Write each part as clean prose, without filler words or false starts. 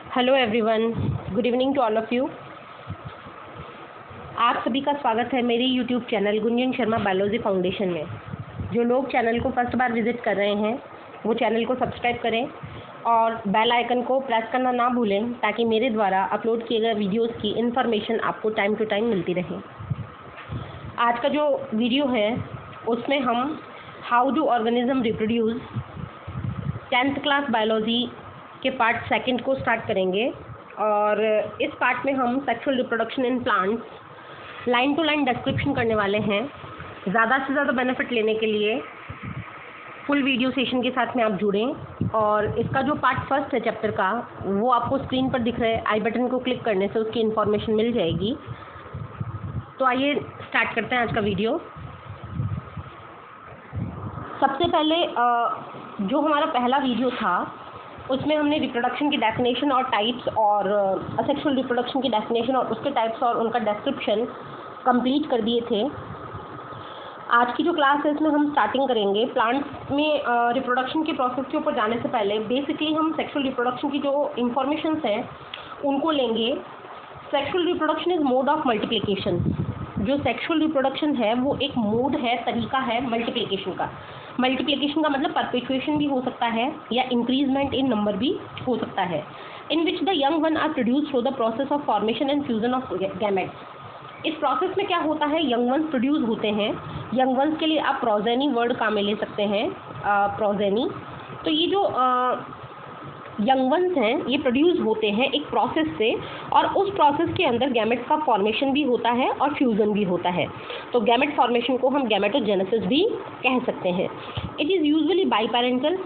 Hello everyone, good evening to all of you. आप सभी का स्वागत है मेरी YouTube channel Gunjan Sharma biology foundation में। जो लोग चैनल को फर्स्ट बार विज़िट कर रहे हैं वो चैनल को सब्सक्राइब करें और बेल आइकन को प्रेस करना ना भूलें ताकि मेरे द्वारा अपलोड किए गए वीडियोस की इन्फॉर्मेशन आपको टाइम टू टाइम मिलती रहे। आज का जो वीडियो है उसमें हम how do organism reproduce 10th class biology के पार्ट सेकंड को स्टार्ट करेंगे और इस पार्ट में हम sexual reproduction in plants line to line description करने वाले हैं। ज़्यादा से ज़्यादा बेनिफिट लेने के लिए फुल वीडियो सेशन के साथ में आप जुड़ें और इसका जो पार्ट फर्स्ट है चैप्टर का वो आपको स्क्रीन पर दिख रहे आई बटन को क्लिक करने से उसकी इन्फॉर्मेशन मिल जाएगी। तो आइए स्टार्ट करते हैं आज का वीडियो। सबसे पहले जो हमारा पहला वीडियो था उसमें हमने रिप्रोडक्शन की डेफिनेशन और टाइप्स और असेक्सुअल रिप्रोडक्शन की डेफिनेशन और उसके टाइप्स और उनका डिस्क्रिप्शन कंप्लीट कर दिए थे। आज की जो क्लास है इसमें हम स्टार्टिंग करेंगे प्लांट्स में रिप्रोडक्शन के प्रोसेस के ऊपर जाने से पहले बेसिकली हम सेक्सुअल रिप्रोडक्शन की जो इंफॉर्मेशंस हैं उनको लेंगे। Sexual reproduction is mode of multiplication. जो सेक्सुअल रिप्रोडक्शन है वो एक मोड है, तरीका है मल्टीप्लिकेशन का। मल्टीप्लिकेशन का मतलब परपेचुएशन भी हो सकता है या इंक्रीजमेंट इन नंबर भी हो सकता है। In which the young one are produce through the process of formation and fusion of gametes. इस प्रोसेस में क्या होता है, यंग वंस प्रोड्यूस होते हैं। यंग वंस के लिए आप प्रोजेनी वर्ड काम में ले सकते हैं, प्रोजेनी। तो ये जो यंग वंस हैं ये प्रोड्यूस होते हैं एक प्रोसेस से और उस प्रोसेस के अंदर गैमेट्स का फॉर्मेशन भी होता है और फ्यूज़न भी होता है। तो गैमेट फॉर्मेशन को हम गैमेटोजेनेसिस भी कह सकते हैं। It is usually biparental.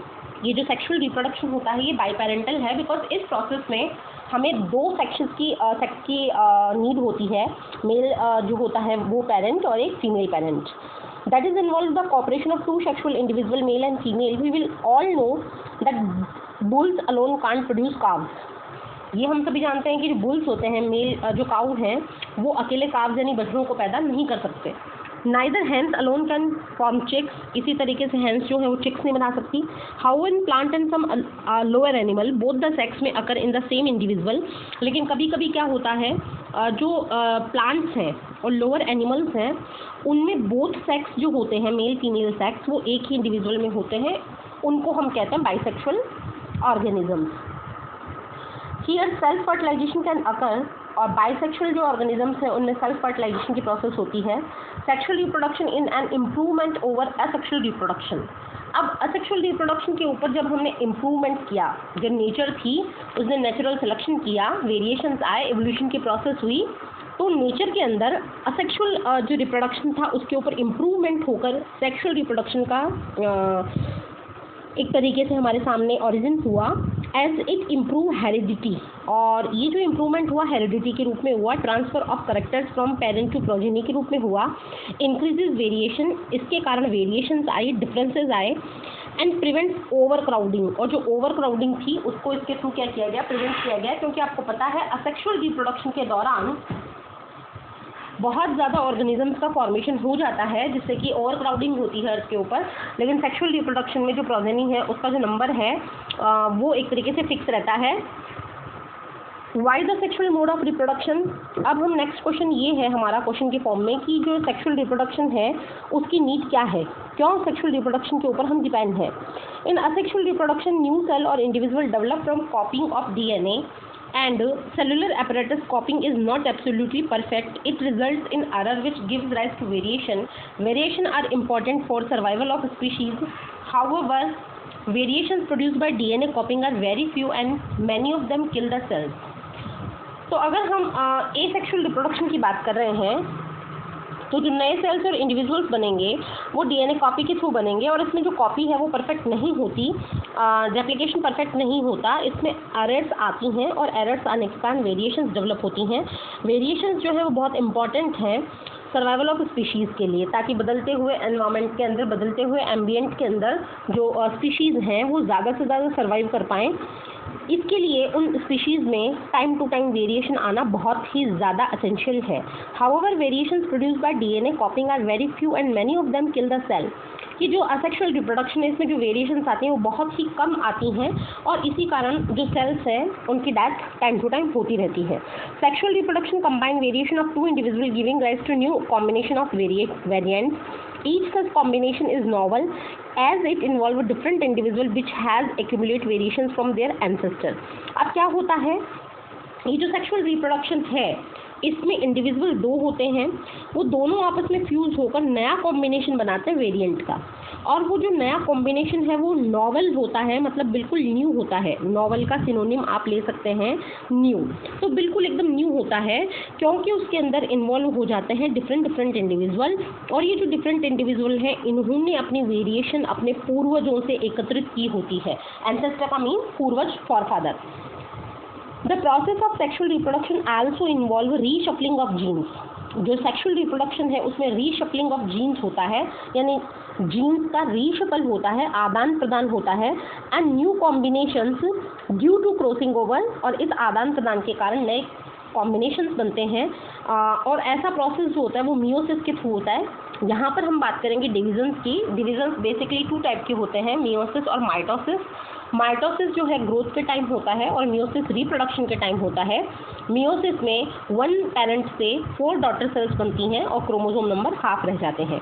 ये जो सेक्सुअल रिप्रोडक्शन होता है ये बाईपेरेंटल है बिकॉज इस प्रोसेस में हमें दो सेक्स की नीड होती है। मेल जो होता है वो पेरेंट और एक female parent. That is involved the cooperation of two sexual individual, male and female. We will all know that bulls alone can't produce calves. ये हम सभी जानते हैं कि जो बुल्स होते हैं, मेल जो काउ हैं, वो अकेले काव्स यानी बच्चों को पैदा नहीं कर सकते। Neither hens alone can form chicks. इसी तरीके से hens जो है वो chicks नहीं बना सकती। How in plant and some lower animal, both the sex में occur in the same individual. लेकिन कभी कभी क्या होता है जो प्लांट्स हैं और लोअर एनिमल्स हैं उनमें बोथ सेक्स जो होते हैं, मेल फीमेल सेक्स, वो एक ही इंडिविजुअल में होते हैं। उनको हम कहते हैं bisexual organisms. Here self fertilisation can occur और बाइसेक्सुअल जो ऑर्गेनिजम्स हैं उनमें सेल्फ फर्टिलाइजेशन की प्रोसेस होती है। Sexual reproduction in an improvement over asexual reproduction. अब असेक्सुअल रिप्रोडक्शन के ऊपर जब हमने इम्प्रूवमेंट किया, जब नेचर थी उसने नेचुरल सिलेक्शन किया, वेरिएशंस आए, एवोल्यूशन की प्रोसेस हुई, तो नेचर के अंदर असेक्सुअल जो रिप्रोडक्शन था उसके ऊपर इम्प्रूवमेंट होकर सेक्सुअल रिप्रोडक्शन का एक तरीके से हमारे सामने ओरिजिन हुआ एज इट इम्प्रूव हेरिडिटी। और ये जो इम्प्रूवमेंट हुआ हेरिडिटी के रूप में हुआ, transfer of characters from parent to progeny के रूप में हुआ, इंक्रीजेज वेरिएशन, इसके कारण वेरिएशंस आई, डिफरेंसेस आए एंड प्रिवेंट्स ओवर क्राउडिंग। और जो ओवर क्राउडिंग थी उसको इसके थ्रू क्या किया गया, प्रिवेंट किया गया। क्योंकि आपको पता है असेक्सुअल रिप्रोडक्शन के दौरान बहुत ज़्यादा ऑर्गेनिजम्स का फॉर्मेशन हो जाता है जिससे कि ओवर क्राउडिंग होती है अर्थ के ऊपर। लेकिन सेक्सुअल रिप्रोडक्शन में जो प्रोजेनी है उसका जो नंबर है वो एक तरीके से फिक्स रहता है। Why the sexual mode of reproduction. अब हम नेक्स्ट क्वेश्चन ये है हमारा क्वेश्चन के फॉर्म में कि जो सेक्सुअल रिप्रोडक्शन है उसकी नीड क्या है, क्यों सेक्सुअल रिप्रोडक्शन के ऊपर हम डिपेंड हैं। इन असेक्सुअल रिप्रोडक्शन न्यू सेल और individual develop from कॉपिंग of DNA and cellular apparatus copying is not absolutely perfect. It results in error which gives rise to variation. Variation are important for survival of species. However, variations produced by DNA copying are very few and many of them kill the cells. तो अगर हम asexual reproduction की बात कर रहे हैं तो जो नए सेल्स और इंडिविजुअल्स बनेंगे वो DNA कॉपी के थ्रू बनेंगे और इसमें जो कॉपी है वो परफेक्ट नहीं होती, रेप्लिकेशन परफेक्ट नहीं होता, इसमें एरर्स आती हैं और एरर्स आने के कारण वेरिएशंस डेवलप होती हैं। वेरिएशंस जो है वो बहुत इंपॉर्टेंट हैं सर्वाइवल ऑफ स्पीशीज़ के लिए, ताकि बदलते हुए एनवायरनमेंट के अंदर, बदलते हुए एम्बियंट के अंदर जो स्पीशीज़ हैं वो ज़्यादा से ज़्यादा सर्वाइव कर पाएँ। इसके लिए उन स्पीशीज़ में टाइम टू टाइम वेरिएशन आना बहुत ही ज़्यादा असेंशियल है। However variations produce by DNA copying are very few and many of them kill the cell. कि जो असेक्सुअल रिप्रोडक्शन है इसमें जो वेरिएशंस आती हैं वो बहुत ही कम आती हैं और इसी कारण जो सेल्स हैं उनकी डेथ टाइम टू टाइम होती रहती है। Sexual reproduction combine variation of two individual giving rise to new combination of variants. Each such combination is novel as it involve a different individual which has accumulate variations from their ancestor। अब क्या होता है, ये जो sexual reproduction है इसमें individual दो होते हैं, वो दोनों आपस में फ्यूज होकर नया कॉम्बिनेशन बनाते हैं वेरिएंट का, और वो जो नया कॉम्बिनेशन है वो नॉवल होता है, मतलब बिल्कुल न्यू होता है। नॉवल का सिनोनिम आप ले सकते हैं न्यू, तो बिल्कुल एकदम न्यू होता है क्योंकि उसके अंदर इन्वॉल्व हो जाते हैं डिफरेंट इंडिविजुअल, और ये जो डिफरेंट इंडिविजुअल हैं इन्होंने अपनी वेरिएशन अपने पूर्वजों से एकत्रित की होती है। एंसेस्टर का मीन पूर्वज, फॉरफादर। The process of sexual reproduction also involve reshuffling of genes। जो सेक्सुअल रिप्रोडक्शन है उसमें रीशफलिंग ऑफ जीन्स होता है, यानी जीन्स का रीशफल होता है, आदान प्रदान होता है, and new combinations due to crossing over, और इस आदान प्रदान के कारण नए कॉम्बिनेशंस बनते हैं। और ऐसा प्रोसेस जो होता है वो मियोसिस के थ्रू होता है। यहाँ पर हम बात करेंगे डिविजन्स की। डिविजन्स बेसिकली टू टाइप के होते हैं, मियोसिस और माइटोसिस। माइटोसिस जो है ग्रोथ के टाइम होता है और मियोसिस रिप्रोडक्शन के टाइम होता है। मियोसिस में 1 पेरेंट से 4 डॉटर सेल्स बनती हैं और क्रोमोसोम नंबर हाफ रह जाते हैं।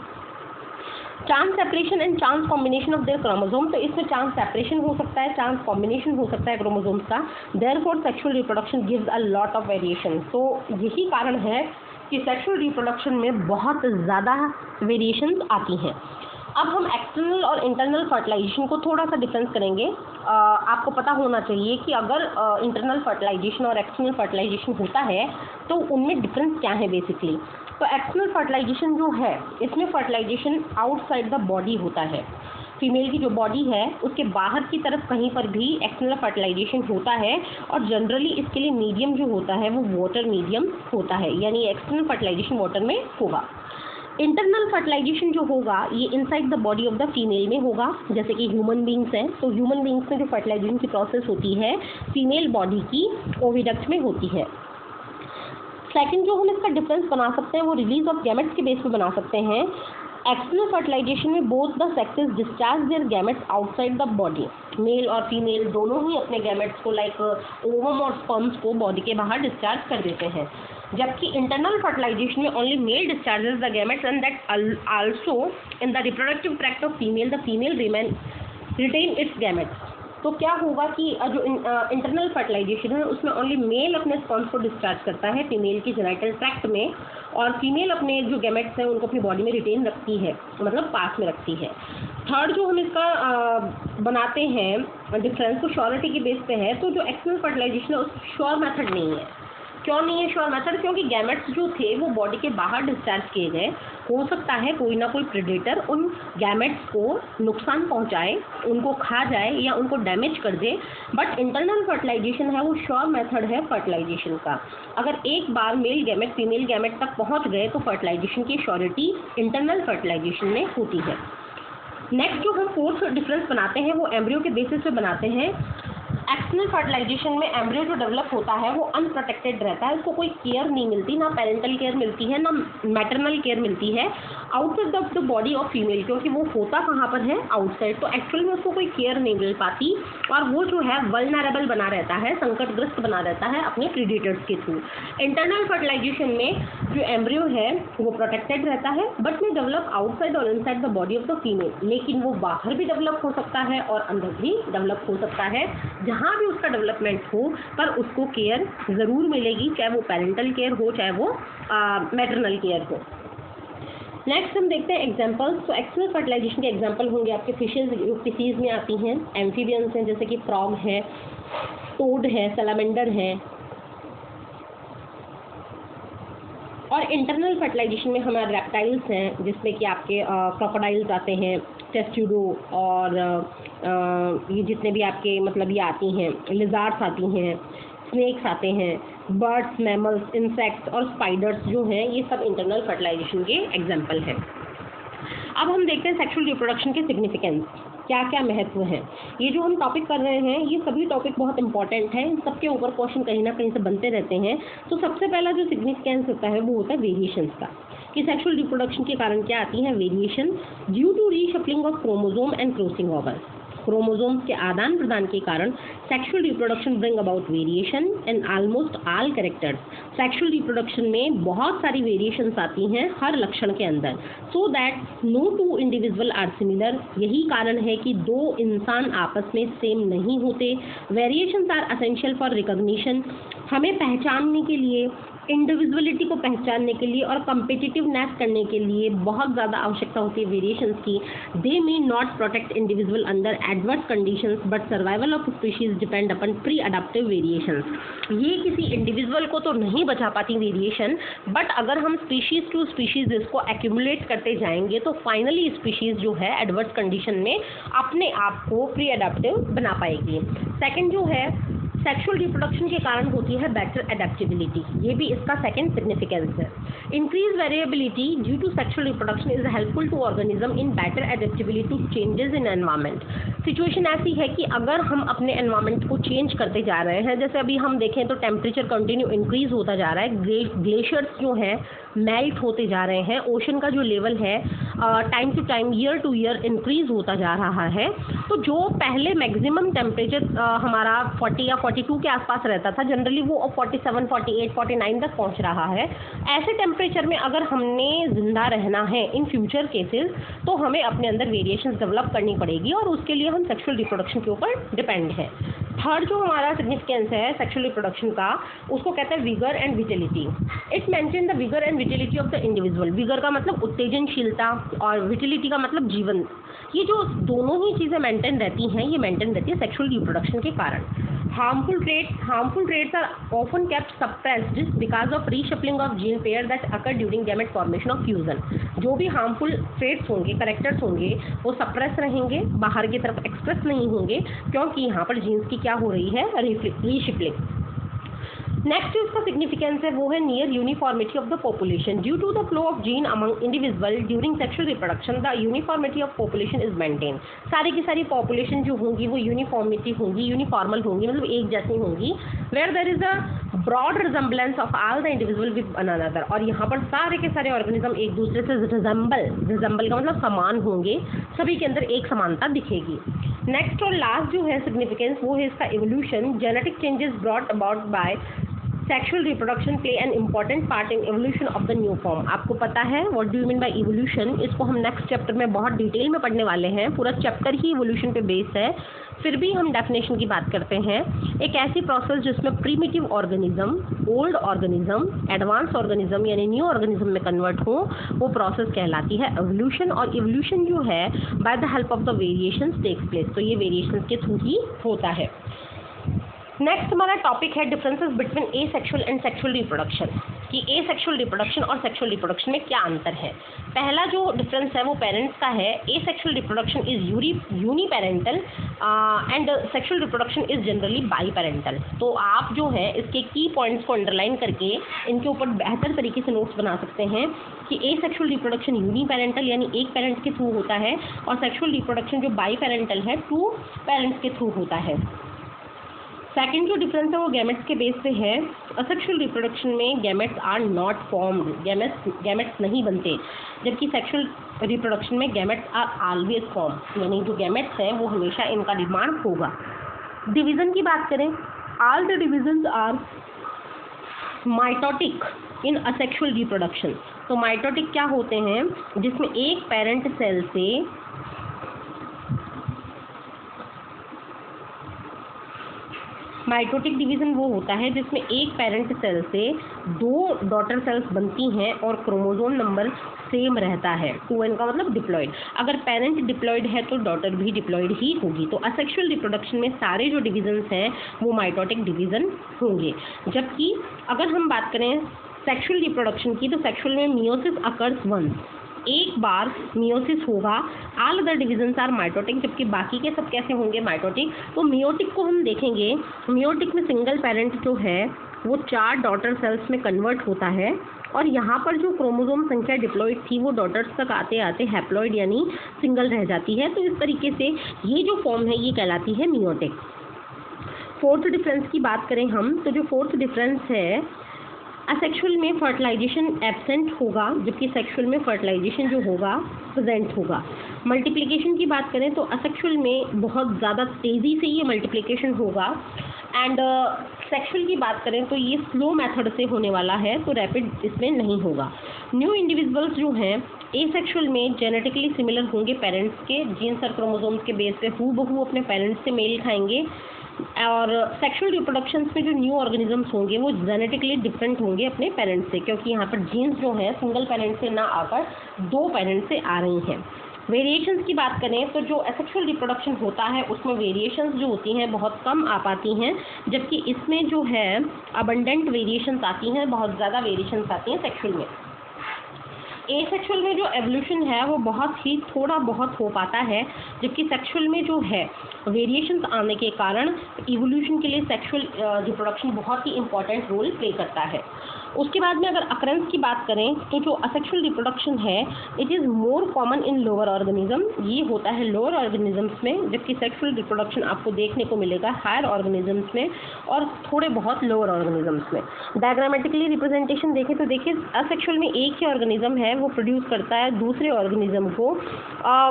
Chance separation and chance combination of their chromosome, तो इसमें चांस सेपरेशन हो सकता है, चांस कॉम्बिनेशन हो सकता है क्रोमोसोम्स का। Therefore sexual reproduction gives a lot of variation. तो यही कारण है कि सेक्सुअल रिप्रोडक्शन में बहुत ज़्यादा वेरिएशंस आती हैं। अब हम एक्सटर्नल और इंटरनल फर्टिलाइजेशन को थोड़ा सा डिफरेंस करेंगे। आपको पता होना चाहिए कि अगर इंटरनल फर्टिलाइजेशन और एक्सटर्नल फर्टिलाइजेशन होता है तो उनमें डिफरेंस क्या है बेसिकली। तो एक्सटर्नल फर्टिलाइजेशन जो है इसमें फर्टिलाइजेशन आउटसाइड द बॉडी होता है। फीमेल की जो बॉडी है उसके बाहर की तरफ कहीं पर भी एक्सटर्नल फर्टिलाइजेशन होता है, और जनरली इसके लिए मीडियम जो होता है वो वाटर मीडियम होता है, यानी एक्सटर्नल फर्टिलाइजेशन वाटर में होगा। इंटरनल फर्टिलाइजेशन जो होगा ये inside the body of the female में होगा, जैसे कि ह्यूमन बींग्स हैं, तो ह्यूमन बींग्स में जो फर्टिलाइजेशन की प्रोसेस होती है फीमेल बॉडी की ओविडक्ट में होती है। सेकंड जो हम इसका डिफरेंस बना सकते हैं वो रिलीज ऑफ गैमेट्स के बेस पे बना सकते हैं। एक्सटर्नल फर्टिलाइजेशन में both the sexes discharge their gametes outside the body. Male और फीमेल दोनों ही अपने गैमेट्स को लाइक ओवम और स्पर्म्स को बॉडी के बाहर डिस्चार्ज कर देते हैं, जबकि इंटरनल फर्टिलाइजेशन में only male discharges the gametes and that also in the reproductive tract of female the female retain its gametes. तो क्या होगा कि जो इंटरनल फर्टिलाइजेशन है उसमें ओनली मेल अपने स्पर्म्स को डिस्चार्ज करता है फीमेल की जेनिटल ट्रैक्ट में, और फीमेल अपने जो गैमेट्स हैं उनको अपनी बॉडी में रिटेन रखती है, मतलब पास में रखती है। थर्ड जो हम इसका बनाते हैं डिफरेंस, तो श्योरिटी के बेस पे है। तो जो एक्सटर्नल फर्टिलाइजेशन है उस श्योर मेथड नहीं है। क्यों नहीं है श्योर मेथड? क्योंकि गैमेट्स जो थे वो बॉडी के बाहर डिस्चार्ज किए गए। हो सकता है कोई ना कोई प्रेडेटर उन गैमेट्स को नुकसान पहुंचाए, उनको खा जाए या उनको डैमेज कर दे, बट इंटरनल फर्टिलाइजेशन है वो श्योर मेथड है फर्टिलाइजेशन का। अगर एक बार मेल गैमेट फीमेल गैमेट तक पहुंच गए तो फर्टिलाइजेशन की श्योरिटी इंटरनल फर्टिलाइजेशन में होती है। नेक्स्ट जो हम फोर्थ डिफरेंस बनाते हैं वो एम्ब्रियो के बेसिस पे बनाते हैं। एक्सटर्नल फर्टिलाइजेशन में एम्ब्रियो जो डेवलप होता है वो अनप्रोटेक्टेड रहता है, उसको कोई केयर नहीं मिलती, ना पेरेंटल केयर मिलती है ना मैटरनल केयर मिलती है outside of the body of female, क्योंकि वो होता कहाँ पर है? आउटसाइड। तो एक्चुअल में उसको कोई केयर नहीं मिल पाती और वो जो है वल्नरेबल बना रहता है, संकटग्रस्त बना रहता है अपने प्रीडेटर्स के थ्रू। इंटरनल फर्टिलाइजेशन में जो एम्ब्रियो है वो प्रोटेक्टेड रहता है बट में डेवलप आउटसाइड और inside the body of the female, लेकिन वो बाहर भी डेवलप हो सकता है और अंदर भी डेवलप हो सकता है। जहाँ भी उसका डेवलपमेंट हो पर उसको केयर ज़रूर मिलेगी, चाहे वो पेरेंटल केयर हो चाहे वो मैटरनल केयर हो। नेक्स्ट हम देखते हैं एग्जांपल्स। तो एक्सटर्नल फर्टिलाइजेशन के एग्जांपल होंगे आपके फिशेज जो फिशीज में आती हैं, एम्फीबियंस हैं जैसे कि फ्रॉग है, टोड है, सैलामेंडर है। और इंटरनल फर्टिलाइजेशन में हमारे रेप्टाइल्स हैं जिसमें कि आपके क्रोकोडाइल्स आते हैं, टेस्ट्यूडो और ये जितने भी आपके मतलब ये आती हैं, लिजार्ड्स आती हैं, स्नेक्स आते हैं, बर्ड्स, मैमल्स, इंसेक्ट्स और स्पाइडर्स जो हैं ये सब इंटरनल फर्टिलाइजेशन के एग्जाम्पल हैं। अब हम देखते हैं सेक्सुअल रिप्रोडक्शन के सिग्निफिकेंस। क्या क्या महत्व है। ये जो हम टॉपिक कर रहे हैं ये सभी टॉपिक बहुत इंपॉर्टेंट है, सबके ऊपर क्वेश्चन कहीं ना कहीं से बनते रहते हैं। तो सबसे पहला जो सिग्निफिकेंस होता है वो होता है वेरिएशंस का, कि सेक्सुअल रिप्रोडक्शन के कारण क्या आती है, variation due to reshuffling of chromosome and crossing over. Chromosomes के आदान प्रदान के कारण sexual reproduction bring about variation in almost all characters. Sexual reproduction में बहुत सारी वेरिएशंस आती हैं हर लक्षण के अंदर, so that no two individual are similar. यही कारण है कि दो इंसान आपस में सेम नहीं होते। Variations are essential for recognition, हमें पहचानने के लिए, इंडिविजुअलिटी को पहचानने के लिए और कंपिटिटिवनेस करने के लिए बहुत ज़्यादा आवश्यकता होती है वेरिएशंस की। They may not protect individual under adverse conditions but survival of species depend upon pre adaptive variations. ये किसी इंडिविजुअल को तो नहीं बचा पाती वेरिएशन, बट अगर हम स्पीशीज टू स्पीशीज इसको एक्यूमुलेट करते जाएंगे तो फाइनली स्पीशीज जो है एडवर्स कंडीशन में अपने आप को प्री अडॉप्टिव बना पाएगी। सेकेंड जो है सेक्सुअल रिप्रोडक्शन के कारण होती है बेटर एडेप्टेबिलिटी, ये भी इसका सेकंड सिग्निफिकेंस है। Increase variability due to sexual reproduction is helpful to organism in better adaptability to changes in environment. Situation ऐसी है कि अगर हम अपने एनवायरनमेंट को चेंज करते जा रहे हैं, जैसे अभी हम देखें तो टेम्परेचर कंटिन्यू इंक्रीज होता जा रहा है, ग्लेशियर्स जो हैं मेल्ट होते जा रहे हैं, ओशन का जो लेवल है time to time year to year increase होता जा रहा है। तो जो पहले मैक्सिमम टेम्परेचर हमारा 40 या 42 के आसपास रहता था, जनरली वो 47, 48, 49 तक पहुंच रहा है। ऐसे टेम्परेचर में अगर हमने जिंदा रहना है इन फ्यूचर केसेस तो हमें अपने अंदर वेरिएशंस डेवलप करनी पड़ेगी और उसके लिए हम सेक्सुअल रिप्रोडक्शन के ऊपर डिपेंड है। थर्ड जो हमारा सिग्निफिकेंस है सेक्सुअल रिप्रोडक्शन का, उसको कहते हैं vigour and vitality. It mention the vigour and vitality of the individual. Vigour का मतलब उत्तेजनशीलता और विटिलिटी का मतलब जीवन। ये जो दोनों ही चीज़ें मेंटेन रहती हैं, ये मेंटेन रहती है सेक्सुअल रिप्रोडक्शन के कारण। Harmful traits are often kept suppressed because of reshuffling of gene pair that occur during gamete formation of fusion. जो भी हार्मफुल ट्रेट्स होंगे, करेक्टर्स होंगे, वो सप्रेस रहेंगे, बाहर की तरफ एक्सप्रेस नहीं होंगे, क्योंकि यहाँ पर जीन्स की क्या हो रही है, रीशफलिंग। नेक्स्ट इसका सिग्निफिकेंस है वो है near uniformity of the population. Due to the flow of gene among individual during sexual reproduction the uniformity of population is maintain. सारी की सारी पॉपुलेशन जो होंगी वो यूनिफॉर्मिटी होंगी, यूनिफॉर्मल होंगी, मतलब एक जैसी होंगी। Where there is a broad resemblance of all the individual with one another. और यहाँ पर सारे के सारे ऑर्गेनिज्म एक दूसरे से रिजम्बल का मतलब समान होंगे, सभी के अंदर एक समानता दिखेगी। नेक्स्ट और लास्ट जो है सिग्निफिकेंस वो है इसका evolution. Genetic changes brought about by sexual reproduction play an important part in evolution of the new form. आपको पता है what do you mean by evolution, इसको हम नेक्स्ट चैप्टर में बहुत डिटेल में पढ़ने वाले हैं। पूरा चैप्टर ही इवोल्यूशन पे बेस्ड है, फिर भी हम डेफिनेशन की बात करते हैं। एक ऐसी प्रोसेस जिसमें primitive organism old organism advance organism यानी न्यू ऑर्गेनिज्म में कन्वर्ट हो, वो प्रोसेस कहलाती है एवोल्यूशन। और एवोल्यूशन जो है by the help of the variations takes place, तो ये वेरिएशंस के थ्रू ही होता है। नेक्स्ट हमारा टॉपिक है differences between asexual and sexual reproduction, कि एसेक्सुअल रिप्रोडक्शन और सेक्सुअल रिप्रोडक्शन में क्या अंतर है। पहला जो डिफरेंस है वो पेरेंट्स का है। Asexual reproduction is uniparental and sexual reproduction is generally by parental. तो आप जो है इसके की पॉइंट्स को अंडरलाइन करके इनके ऊपर बेहतर तरीके से नोट्स बना सकते हैं कि एसेक्सुअल रिप्रोडक्शन यूनिपेरेंटल यानी एक पेरेंट के थ्रू होता है और सेक्सुअल रिप्रोडक्शन जो बाई पेरेंटल है 2 पेरेंट्स के थ्रू होता है। सेकेंड जो डिफरेंस है वो गैमेट्स के बेस पे है। असेक्सुअल रिप्रोडक्शन में gametes are not formed, gametes नहीं बनते, जबकि सेक्सुअल रिप्रोडक्शन में गैमेट्स आर ऑलवेज फॉर्म, यानी जो गैमेट्स हैं वो हमेशा इनका निर्माण होगा। डिवीजन की बात करें, all the divisions are mitotic in asexual reproduction. तो माइटोटिक क्या होते हैं, जिसमें एक पेरेंट सेल से माइटोटिक डिवीजन वो होता है जिसमें एक पेरेंट सेल से 2 डॉटर सेल्स बनती हैं और क्रोमोसोम नंबर सेम रहता है। 2n का मतलब डिप्लॉयड। अगर पेरेंट डिप्लॉयड है तो डॉटर भी डिप्लॉयड ही होगी। तो असेक्सुअल रिप्रोडक्शन में सारे जो डिविजन्स हैं वो माइटोटिक डिवीजन होंगे। जबकि अगर हम बात करें सेक्सुअल रिप्रोडक्शन की, तो सेक्सुअल में मियोसिस अकर्स वंस, एक बार मियोसिस होगा। All other divisions are mitotic, जबकि बाकी के सब कैसे होंगे, माइटोटिक। तो मियोटिक को हम देखेंगे, मियोटिक में सिंगल पेरेंट जो है वो 4 डॉटर सेल्स में कन्वर्ट होता है और यहाँ पर जो क्रोमोसोम संख्या डिप्लॉइड थी वो डॉटर्स तक आते आते हैप्लॉइड यानी सिंगल रह जाती है। तो इस तरीके से ये जो फॉर्म है ये कहलाती है मियोटिक। फोर्थ डिफरेंस की बात करें हम, तो जो फोर्थ डिफरेंस है, असेक्सुअल में फर्टिलाइजेशन एब्सेंट होगा जबकि सेक्सुअल में फर्टिलाइजेशन जो होगा प्रेजेंट होगा। मल्टीप्लिकेशन की बात करें तो असेक्सुअल में बहुत ज़्यादा तेज़ी से ये मल्टीप्लिकेशन होगा एंड सेक्सुअल की बात करें तो ये स्लो मेथड से होने वाला है, तो रैपिड इसमें नहीं होगा। न्यू इंडिविजुअल्स जो हैं एसेक्सुअल में जेनेटिकली सिमिलर होंगे पेरेंट्स के, जीन्स और क्रोमोसोम्स के बेस पे हूबहू अपने पेरेंट्स से मेल खाएंगे, और सेक्सुअल रिप्रोडक्शंस में जो न्यू ऑर्गेनिजम्स होंगे वो जेनेटिकली डिफरेंट होंगे अपने पेरेंट्स से, क्योंकि यहाँ पर जीन्स जो हैं सिंगल पेरेंट्स से ना आकर दो पेरेंट्स से आ रही हैं। वेरिएशंस की बात करें तो जो एसेक्सुअल रिप्रोडक्शन होता है उसमें वेरिएशंस जो होती हैं बहुत कम आ पाती हैं, जबकि इसमें जो है अबंडेंट वेरिएशंस आती हैं, बहुत ज़्यादा वेरिएशंस आती हैं सेक्सुअल में। एसेक्सुअल में जो एवोल्यूशन है वो बहुत ही थोड़ा बहुत हो पाता है, जबकि सेक्सुअल में जो है वेरिएशंस आने के कारण इवोल्यूशन के लिए सेक्सुअल रिप्रोडक्शन बहुत ही इंपॉर्टेंट रोल प्ले करता है। उसके बाद में अगर अकरेंस की बात करें तो जो असेक्सुअल रिप्रोडक्शन है it is more common in lower organism, ये होता है लोअर ऑर्गेनिजम्स में, जबकि सेक्सुअल रिप्रोडक्शन आपको देखने को मिलेगा हायर ऑर्गेनिजम्स में और थोड़े बहुत लोअर ऑर्गेनिजम्स में। डायग्रामेटिकली रिप्रेजेंटेशन देखें तो देखिए असेक्सुअल में एक ही ऑर्गेनिज्म है, वो प्रोड्यूस करता है दूसरे ऑर्गेनिज्म को,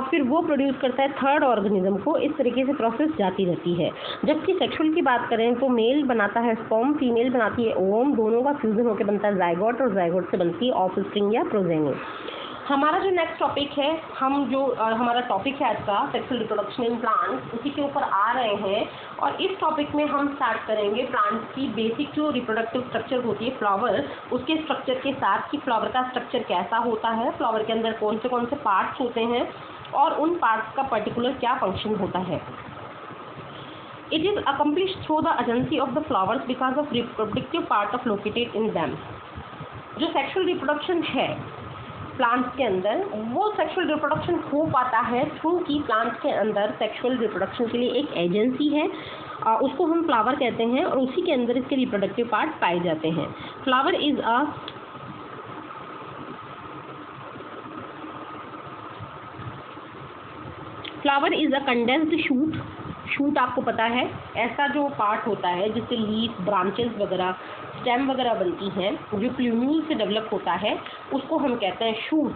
फिर वो प्रोड्यूस करता है थर्ड ऑर्गेनिज्म को, इस तरीके से प्रोसेस जाती रहती है। जबकि सेक्सुअल की बात करें तो मेल बनाता है स्पर्म, फीमेल बनाती है ओवम, दोनों का फ्यूजन होकर बनता है जाइगोट और जाइगोट से बनती है ऑफस्प्रिंग या प्रोजेनी। हमारा जो नेक्स्ट टॉपिक है, हमारा टॉपिक है आज का सेक्सुअल रिप्रोडक्शन इन प्लांट्स, उसी के ऊपर आ रहे हैं और इस टॉपिक में हम स्टार्ट करेंगे प्लांट्स की बेसिक जो रिप्रोडक्टिव स्ट्रक्चर होती है फ्लावर, उसके स्ट्रक्चर के साथ कि फ्लावर का स्ट्रक्चर कैसा होता है, फ्लावर के अंदर कौन से पार्ट्स होते हैं और उन पार्ट्स का पर्टिकुलर क्या फंक्शन होता है। It is accomplished through the agency of the flowers because of reproductive part of located in them। जो सेक्सुअल रिप्रोडक्शन है प्लांट्स के अंदर, वो सेक्सुअल रिप्रोडक्शन हो पाता है थ्रू कि प्लांट्स के अंदर सेक्सुअल रिप्रोडक्शन के लिए एक एजेंसी है, उसको हम फ्लावर कहते हैं और उसी के अंदर इसके रिप्रोडक्टिव पार्ट पाए जाते हैं। Flower is a condensed shoot आपको पता है ऐसा जो पार्ट होता है जिससे लीफ, ब्रांचेस वगैरह, स्टेम वगैरह बनती हैं, जो प्लूम्यूल से डेवलप होता है उसको हम कहते हैं शूट।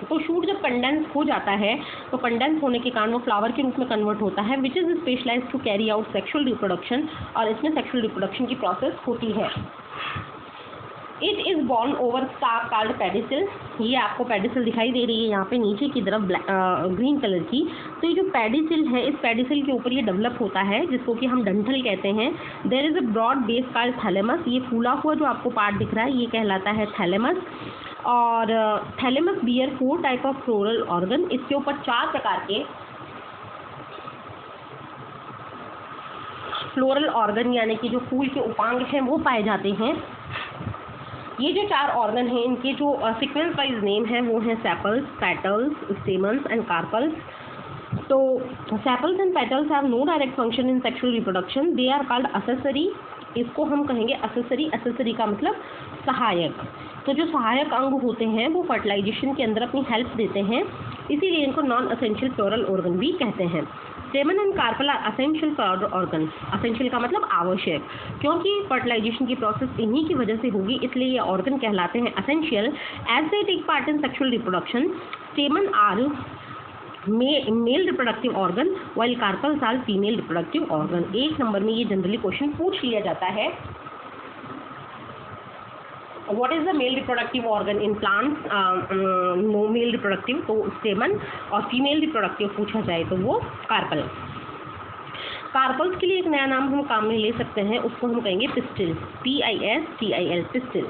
तो शूट जब कंडेंस हो जाता है तो कंडेंस होने के कारण वो फ्लावर के रूप में कन्वर्ट होता है, which is specialised to carry out sexual reproduction, और इसमें सेक्सुअल रिप्रोडक्शन की प्रोसेस होती है। It is borne over stalk called pedicel. ये आपको पेडिसिल दिखाई दे रही है यहाँ पे नीचे की तरफ ग्रीन कलर की। तो ये जो पेडिसिल है इस पेडिसिल के ऊपर ये डेवलप होता है जिसको कि हम डंठल कहते हैं। There is a broad base called thalamus. ये फूला हुआ जो आपको पार्ट दिख रहा है ये कहलाता है थैलेमस। और thalamus bear 4 type of floral organ. इसके ऊपर 4 प्रकार के फ्लोरल ऑर्गन यानी कि जो फूल के उपांग हैं वो पाए जाते हैं। ये जो 4 ऑर्गन हैं इनके जो सीक्वेंस वाइज नेम है वो हैं sepals, petals, stamens and carpels. तो sepals and petals have no direct function in sexual reproduction, they are called accessory. इसको हम कहेंगे असेसरी का मतलब सहायक। तो जो सहायक अंग होते हैं वो फर्टिलाइजेशन के अंदर अपनी हेल्प देते हैं, इसीलिए इनको नॉन असेंशियल फ्लोरल ऑर्गन भी कहते हैं। Stamen and carpel are essential floral organ. Essential का मतलब आवश्यक, क्योंकि फर्टिलाइजेशन की प्रोसेस इन्हीं की वजह से होगी इसलिए ये ऑर्गन कहलाते हैं essential. As they take part in sexual reproduction, stamen are male reproductive organ while carpels are female reproductive organ. 1 number में ये जनरली क्वेश्चन पूछ लिया जाता है। What is the male reproductive organ in plants? No male reproductive, तो स्टेमन, और female reproductive पूछा जाए तो वो कार्पल। कार्पल्स के लिए एक नया नाम हम काम में ले सकते हैं, उसको हम कहेंगे pistil, PISTIL, pistil.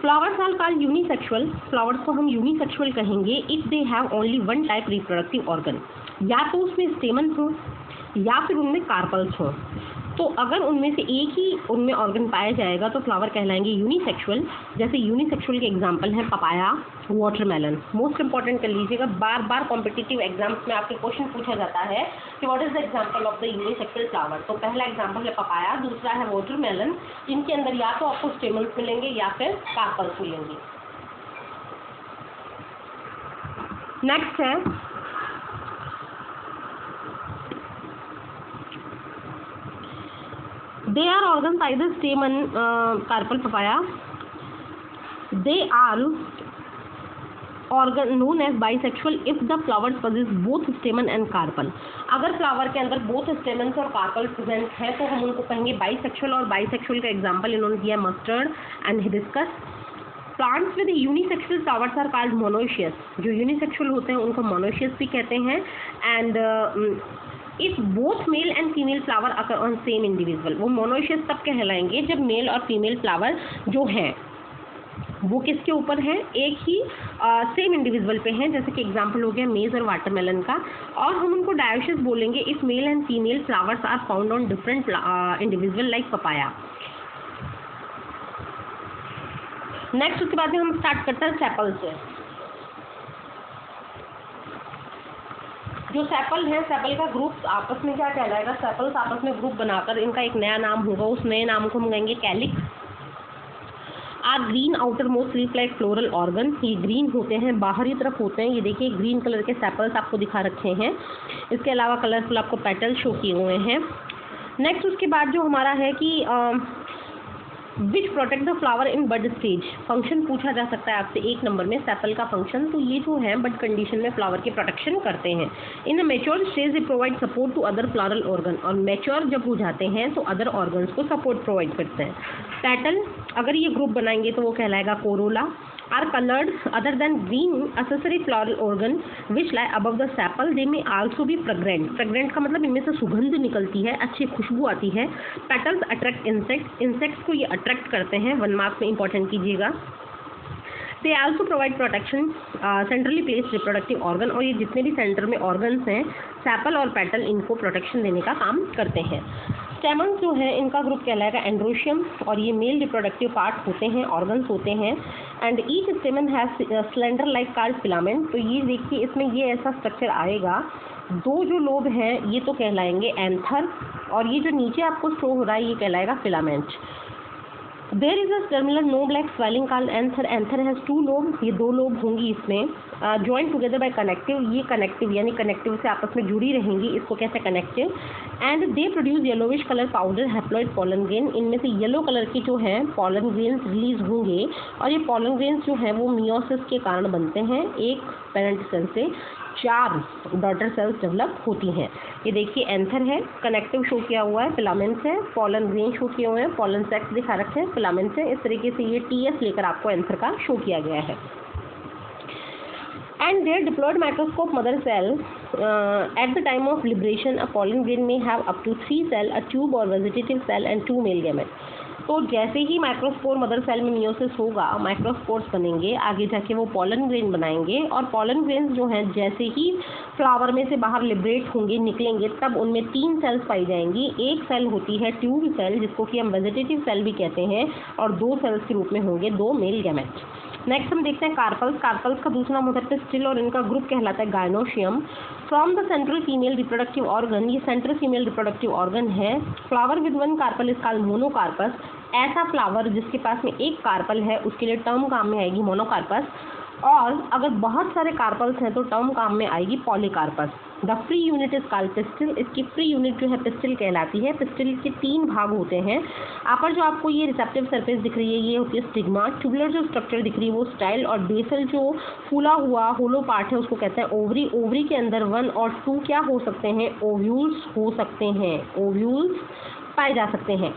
Flowers are called unisexual. Flowers को हम यूनिसेक्सुअल कहेंगे if they have only 1 type reproductive organ, या तो उसमें स्टेमन हो या फिर उनमें कार्पल्स हो। तो अगर उनमें से एक ही उनमें ऑर्गन पाया जाएगा तो फ्लावर कहलाएंगे यूनिसेक्सुअल। जैसे यूनिसेक्सुअल के एग्जांपल हैं पपाया, वाटरमेलन। मोस्ट इंपॉर्टेंट कर लीजिएगा, बार बार कॉम्पिटिटिव एग्जाम्स में आपके क्वेश्चन पूछा जाता है कि what is the example of the unisexual flower. तो पहला एग्जांपल है पपाया, दूसरा है वाटरमेलन। इनके अंदर या तो आपको स्टेमन्स मिलेंगे या फिर कार्पल्स मिलेंगे। नेक्स्ट है they are organs either stamen, carpel papaya, they are organ known as bisexual if the flowers possess both stamen and carpel। अगर फ्लावर के अंदर बोथ स्टेमन्स और कार्पल प्रेजेंट है तो हम उनको कहेंगे बाइसेक्सुअल। और बाइसेक्सुअल का एग्जांपल इन्होंने दिया mustard and hibiscus. Plants with unisexual flowers are called monoecious. जो यूनिसेक्सुअल होते हैं उनको मोनोशियस भी कहते हैं। And if both male and female flower occur on same individual, वो मोनोशियस तब कहलाएंगे जब मेल और फीमेल फ्लावर जो हैं वो किसके ऊपर है, एक ही सेम इंडिविजुअल पे हैं। जैसे कि एग्जांपल हो गया मेज और वाटरमेलन का। और हम उनको डायोशियस बोलेंगे if male and female flowers are found on different individual like papaya. Next उसके बाद में हम स्टार्ट करते हैं सेपल से। जो सेपल है, सेपल का ग्रुप आपस में क्या कहलाएगा, सेपल्स आपस में ग्रुप बनाकर इनका एक नया नाम होगा। उस नए नाम को हम कहेंगे calyx. Are green outermost leaf like floral organ. ये ग्रीन होते हैं, बाहरी तरफ होते हैं। ये देखिए ग्रीन कलर के सेपल्स आपको दिखा रखे हैं। इसके अलावा कलरफुल आपको पेटल शो किए हुए हैं। नेक्स्ट उसके बाद जो हमारा है कि which protect the flower in bud stage. Function पूछा जा सकता है आपसे 1 नंबर में सेपल का फंक्शन। तो ये जो है बड कंडीशन में फ्लावर की प्रोटेक्शन करते हैं। In a mature stage they provide support to other floral organ. और मैच्योर जब हो जाते हैं तो अदर ऑर्गन्स को सपोर्ट प्रोवाइड करते हैं। पेटल अगर ये ग्रुप बनाएंगे तो वो कहलाएगा corolla. Are coloured other than green accessory floral organ which lie above the sepal, they may also be fragrant। Fragrant का मतलब इनमें से सुगंध निकलती है, अच्छी खुशबू आती है। पेटल्स अट्रैक्ट इंसेक्ट्स, इंसेक्ट्स को ये अट्रैक्ट करते हैं। 1 मार्क में इंपॉर्टेंट कीजिएगा। They also provide protection centrally placed reproductive organ. और ये जितने भी सेंटर में ऑर्गन्स हैं सेपल और पेटल इनको प्रोटेक्शन देने का काम करते हैं। स्टेमन्स जो है इनका ग्रुप कहलाएगा एंड्रोशियम। और ये मेल रिप्रोडक्टिव पार्ट होते हैं, ऑर्गन्स होते हैं। And each स्टेमन has slender like card filament. तो ये देखिए इसमें ये ऐसा स्ट्रक्चर आएगा। 2 जो लोब हैं ये तो कहलाएंगे एंथर। और ये जो नीचे आपको शो हो रहा है ये कहलाएगा filament. There is a terminal knob like swelling called anther. Anther has 2 lobe. ये 2 लोब होंगी इसमें जॉइंट टुगेदर बाय कनेक्टिव। ये कनेक्टिव यानी कनेक्टिव से आपस में जुड़ी रहेंगी, इसको कहते हैं connective. And they produce yellowish colour powder haploid pollen grain. इनमें से येलो कलर की जो है पॉलन ग्रेन्स रिलीज होंगे। और ये पॉलन ग्रेन्स जो है वो मियोसिस के कारण बनते हैं। एक पेरेंट सेल से 4 डॉटर सेल्स डेवलप होती हैं। ये देखिए एंथर है, कनेक्टिव शो किया हुआ है, फिलामेंट्स है, पॉलन ग्रेन शो किए हुए हैं, पॉलन सेक्स दिखा रखे हैं, फिलामेंट्स है। इस तरीके से ये TS लेकर आपको एंथर का शो किया गया है। And their diploid microscope mother cell at the time of liberation, a pollen grain may have up to 3 cells, a tube or vegetative cell and 2 male gametes। तो जैसे ही माइक्रोस्पोर मदर सेल में meiosis होगा, microspores बनेंगे, आगे जाके वो pollen grain बनाएंगे। और पॉलन ग्रेन्स जो हैं जैसे ही फ्लावर में से बाहर लिबरेट होंगे, निकलेंगे, तब उनमें 3 सेल्स पाई जाएंगी। एक सेल होती है ट्यूब सेल जिसको कि हम वेजिटेटिव सेल भी कहते हैं। और 2 सेल्स के रूप में होंगे 2 मेल गैमेट। नेक्स्ट हम देखते हैं कार्पल्स। कार्पल्स का दूसरा नाम होता है पिस्टिल और इनका ग्रुप कहलाता है gynoecium. From the central female reproductive organ, ये सेंट्रल फीमेल रिप्रोडक्टिव ऑर्गन है। Flower with 1 carpel is called monocarpous. ऐसा फ्लावर जिसके पास में एक कार्पल है उसके लिए टर्म काम में आएगी मोनोकार्पस। और अगर बहुत सारे कार्पल्स हैं तो टर्म काम में आएगी polycarpous. The free unit is called pistil. इसकी फ्री यूनिट जो है पिस्टिल कहलाती है। पिस्टिल के 3 भाग होते हैं। पर जो आपको ये रिसेप्टिव सरफेस दिख रही है ये होती है स्टिग्मा। ट्यूबुलर जो स्ट्रक्चर दिख रही है वो स्टाइल। और बेसल जो फूला हुआ होलो पार्ट है उसको कहते हैं ओवरी। ओवरी के अंदर 1 और 2 क्या हो सकते हैं, ओव्यूल्स हो सकते हैं, ओव्यूल्स पाए जा सकते हैं।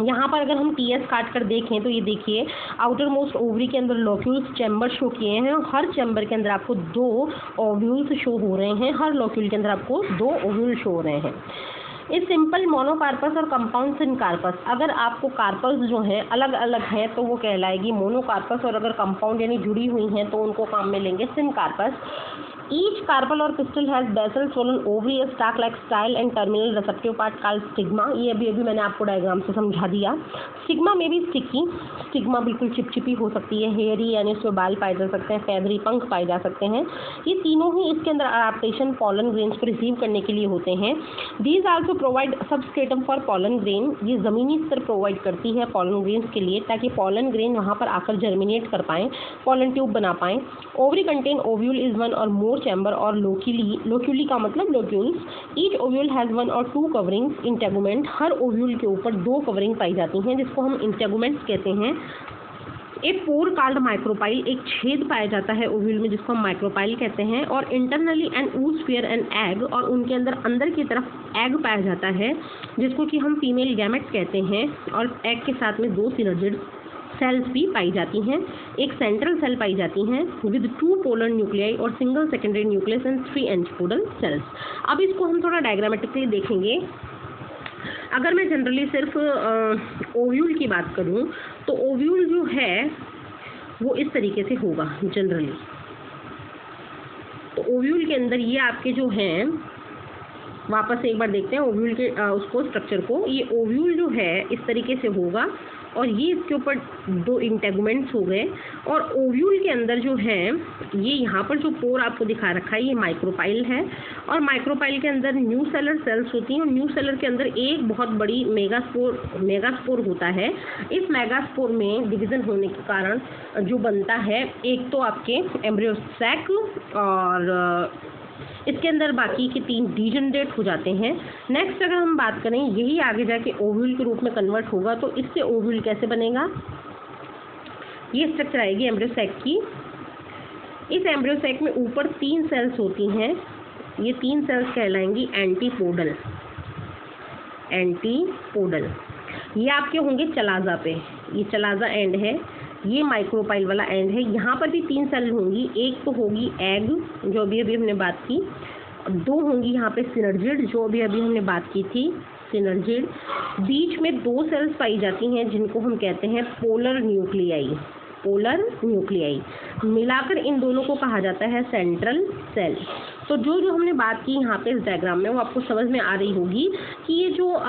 यहाँ पर अगर हम TS काट कर देखें तो ये देखिए आउटर मोस्ट ओवरी के अंदर लोक्यूल्स चैम्बर शो किए हैं। हर चैम्बर के अंदर आपको 2 ओव्यूल्स शो हो रहे हैं। हर लोक्यूल के अंदर आपको 2 ओव्यूल शो हो रहे हैं। इस सिंपल मोनोकार्पस और कंपाउंड सिनकार्पस। अगर आपको कार्पल्स जो हैं अलग अलग हैं तो वो कहलाएगी मोनोकार्पस। और अगर कंपाउंड यानी जुड़ी हुई हैं तो उनको काम में लेंगे सिनकार्पस। ईच कार्पल और pistil has basal swollen ovary stalk like style and terminal receptive part called stigma. ये अभी मैंने आपको डायग्राम से समझा दिया। स्टिग्मा में भी स्टिकी, स्टिग्मा बिल्कुल चिपचिपी हो सकती है, हेयरी यानी उसमें बाल पाए जा सकते हैं, फेदरी पंख पाए जा सकते हैं। ये तीनों ही इसके अंदर अडेप्टेशन पॉलन ग्रेन्स को रिसीव करने के लिए होते हैं। These also provide substratum for pollen grain. ये ज़मीनी स्तर प्रोवाइड करती है पॉलन ग्रेन्स के लिए ताकि पॉलन ग्रेन वहाँ पर आकर जर्मिनेट कर पाएँ, पॉलन ट्यूब बना पाएँ। Ovary contain ovule is one or more chamber or loculi का मतलब locules. Each ovule has one or two coverings. Integument, हर ओव्यूल के ऊपर 2 कवरिंग पाई जाती हैं जिसको हम इंटेगुमेंट्स कहते हैं। एक पोर कॉल्ड माइक्रोपाइल, एक छेद पाया जाता है ओव्यूल में जिसको हम माइक्रोपाइल कहते हैं। और internally and oosphere and egg, और उनके अंदर की तरफ एग पाया जाता है जिसको कि हम फीमेल गैमेट्स कहते हैं। और एग के साथ में 2 सिनर्जिड सेल्स भी पाई जाती हैं। एक सेंट्रल सेल पाई जाती हैं विद 2 पोलर न्यूक्लियाई और single secondary nucleus and 3 antipodal cells. अब इसको हम थोड़ा डायग्रामेटिकली देखेंगे। अगर मैं जनरली सिर्फ ओव्यूल की बात करूं तो ओव्यूल जो है वो इस तरीके से होगा जनरली। तो ओव्यूल के अंदर ये आपके जो हैं, वापस से एक बार देखते हैं ओव्यूल के उसको स्ट्रक्चर को। ये ओव्यूल जो है इस तरीके से होगा और ये इसके ऊपर 2 इंटेगुमेंट्स हो गए। और ओव्यूल के अंदर जो है ये यहाँ पर जो पोर आपको दिखा रखा है ये माइक्रोपाइल है। और माइक्रोपाइल के अंदर न्यू सेलर सेल्स होती हैं और न्यू सेलर के अंदर एक बहुत बड़ी मेगास्पोर होता है। इस मेगास्पोर में डिवीज़न होने के कारण जो बनता है, एक तो आपके एम्ब्रियो सैक और इसके अंदर बाकी के 3 डीजनरेट हो जाते हैं। नेक्स्ट अगर हम बात करें, यही आगे जाके ओव्यूल के रूप में कन्वर्ट होगा तो इससे ओव्यूल कैसे बनेगा। ये स्ट्रक्चर आएगी एम्ब्रियो सैक की। इस एम्ब्रियो सैक में ऊपर 3 सेल्स होती हैं। ये 3 सेल्स कहलाएंगी एंटीपोडल। ये आपके होंगे चलाजा पे, ये चलाजा एंड है, ये माइक्रोपाइल वाला एंड है। यहाँ पर भी 3 सेल होंगी। एक तो होगी एग जो अभी हमने बात की, 2 होंगी यहाँ पे सिनर्जिड जो अभी हमने बात की थी सिनर्जिड। बीच में 2 सेल्स पाई जाती हैं जिनको हम कहते हैं पोलर न्यूक्लियाई। मिलाकर इन दोनों को कहा जाता है सेंट्रल सेल। तो जो हमने बात की यहाँ पे इस डायग्राम में वो आपको समझ में आ रही होगी कि ये जो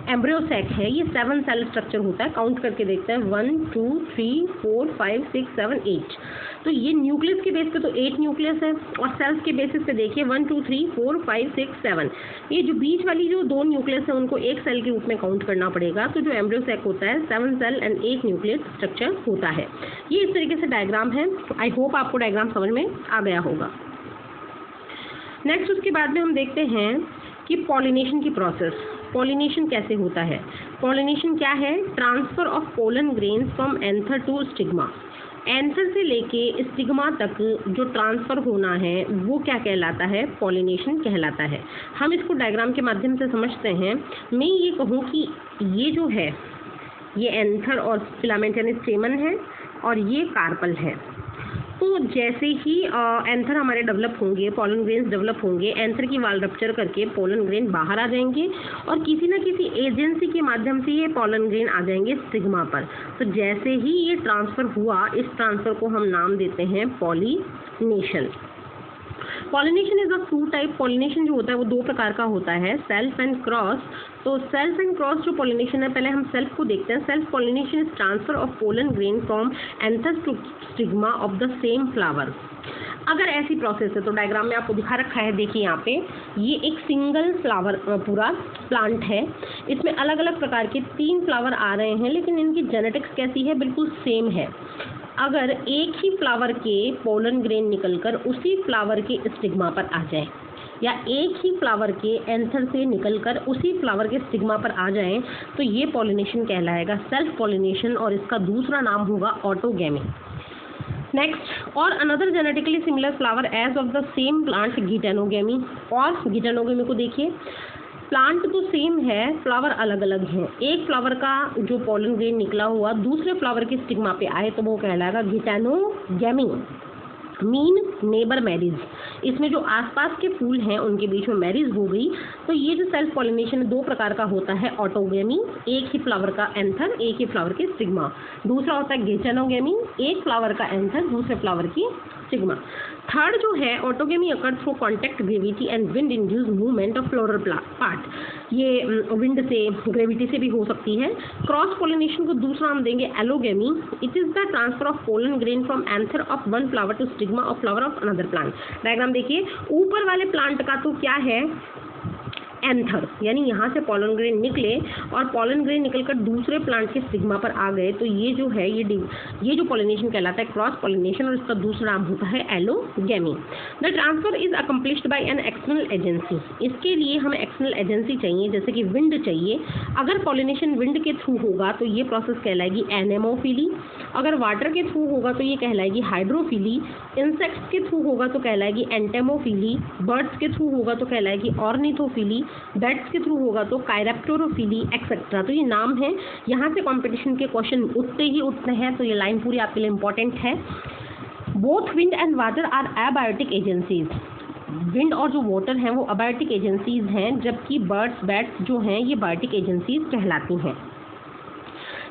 एम्ब्रियो सैक है ये 7 सेल स्ट्रक्चर होता है। काउंट करके देखते हैं 1 2 3 4 5 6 7 8। तो ये न्यूक्लियस के बेस पे तो 8 न्यूक्लियस है और सेल्स के बेसिस पे देखिए 1 2 3 4 5 6 7। ये जो बीच वाली जो 2 न्यूक्लियस है उनको एक सेल के रूप में काउंट करना पड़ेगा। तो जो एम्ब्रियो सैक होता है 7 सेल एंड 8 न्यूक्लियस स्ट्रक्चर होता है। ये इस तरीके से डायग्राम है। आई होप आपको डायग्राम समझ में आ गया होगा। नेक्स्ट उसके बाद में हम देखते हैं कि पॉलिनेशन की प्रोसेस। पॉलिनेशन कैसे होता है। पॉलिनेशन क्या है, transfer of pollen grains from anther to stigma. Anther से लेके स्टिग्मा तक जो ट्रांसफ़र होना है वो क्या कहलाता है, पॉलिनेशन कहलाता है। हम इसको डायग्राम के माध्यम से समझते हैं। मैं ये कहूँ कि ये जो है ये एंथर और फिलामेंट यानी स्टेमन है और ये कार्पल है। तो जैसे ही एंथर हमारे डेवलप होंगे, पोलन ग्रेन्स डेवलप होंगे, एंथर की वाल रप्चर करके पोलन ग्रेन बाहर आ जाएंगे और किसी न किसी एजेंसी के माध्यम से ये पोलन ग्रेन आ जाएंगे स्टिग्मा पर। तो जैसे ही ये ट्रांसफ़र हुआ, इस ट्रांसफ़र को हम नाम देते हैं pollination. Pollination is of 2 type. पॉलिनेशन जो होता है वो 2 प्रकार का होता है, सेल्फ एंड क्रॉस। तो सेल्फ एंड क्रॉस जो पॉलिनेशन है, पहले हम सेल्फ को देखते हैं। Self pollination is transfer of pollen grain from anther to stigma of the same flower. अगर ऐसी प्रोसेस है तो डायग्राम में आपको दिखा रखा है, देखिए यहाँ पे ये एक सिंगल फ्लावर पूरा प्लांट है। इसमें अलग अलग प्रकार के 3 फ्लावर आ रहे हैं, लेकिन इनकी जेनेटिक्स कैसी है, बिल्कुल सेम है। अगर एक ही फ्लावर के पोलन ग्रेन निकलकर उसी फ्लावर के स्टिग्मा पर आ जाए या एक ही फ्लावर के एंथर से निकलकर उसी फ्लावर के स्टिग्मा पर आ जाएं, तो ये पॉलिनेशन कहलाएगा सेल्फ पॉलिनेशन और इसका दूसरा नाम होगा ऑटोगैमी। नेक्स्ट, और another genetically similar flower as of the same plant geitonogamy. और गिटेनोगैमी को देखिए, प्लांट तो सेम है, फ्लावर अलग अलग हैं। एक फ्लावर का जो पोलन ग्रेन निकला हुआ दूसरे फ्लावर के स्टिग्मा पे आए तो वो कहलाएगा गिटेनोगैमी। मीन नेबर मैरिज, इसमें जो आसपास के फूल हैं उनके बीच में मैरिज हो गई। तो ये जो सेल्फ पॉलिनेशन 2 प्रकार का होता है, ऑटोगैमी, एक ही फ्लावर का एंथर एक ही फ्लावर के स्टिग्मा। दूसरा होता है गिटेनोगैमी, एक फ्लावर का एंथर दूसरे फ्लावर की स्टिग्मा। थर्ड जो है autogamy occur through contact gravity and wind induce movement of floral part. ये विंड से ग्रेविटी से भी हो सकती है। क्रॉस पोलिनेशन को दूसरा हम देंगे allogamy. It is the transfer of pollen grain from anther of one flower to stigma of flower of another plant. Diagram देखिए, ऊपर वाले प्लांट का तो क्या है एंथर, यानी यहाँ से पॉलन ग्रेन निकले और पॉलन ग्रेन निकलकर दूसरे प्लांट के स्टिग्मा पर आ गए, तो ये जो है ये जो पॉलिनेशन कहलाता है क्रॉस पॉलिनेशन, और इसका दूसरा नाम होता है allogamy. The transfer is accomplished by an external agency. इसके लिए हमें एक्सटर्नल एजेंसी चाहिए, जैसे कि विंड चाहिए। अगर पॉलिनेशन विंड के थ्रू होगा तो ये प्रोसेस कहलाएगी एनेमोफिली। अगर वाटर के थ्रू होगा तो ये कहलाएगी हाइड्रोफिली। इंसेक्ट्स के थ्रू होगा तो कहलाएगी एंटेमोफिली। बर्ड्स के थ्रू होगा तो कहलाएगी ऑर्निथोफिली। बैट्स के थ्रू होगा तो कायरेप्टोरोफिली एक्सेट्रा। तो ये नाम है, यहाँ से कंपटीशन के क्वेश्चन उठते ही उठते हैं, तो ये लाइन पूरी आपके लिए इंपॉर्टेंट है। Both wind and water are abiotic agencies. Wind और जो वाटर हैं वो अबायोटिक एजेंसीज हैं, जबकि बर्ड्स बैट्स जो हैं ये बायोटिक एजेंसीज कहलाती हैं।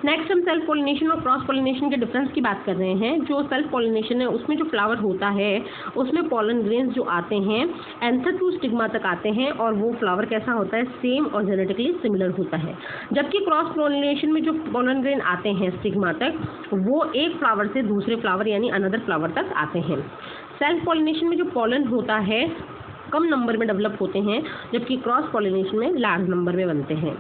नेक्स्ट हम सेल्फ पॉलिनेशन और क्रॉस पॉलिनेशन के डिफरेंस की बात कर रहे हैं। जो सेल्फ पॉलिनेशन है उसमें जो फ्लावर होता है उसमें पॉलन ग्रेन्स जो आते हैं एंथर टू स्टिग्मा तक आते हैं, और वो फ्लावर कैसा होता है, सेम और जेनेटिकली सिमिलर होता है। जबकि क्रॉस पॉलिनेशन में जो पॉलन ग्रेन आते हैं स्टिग्मा तक, वो एक फ्लावर से दूसरे फ्लावर यानी अनदर फ्लावर तक आते हैं। सेल्फ पॉलिनेशन में जो पॉलन होता है कम नंबर में डेवलप होते हैं, जबकि क्रॉस पॉलिनेशन में लार्ज नंबर में बनते हैं।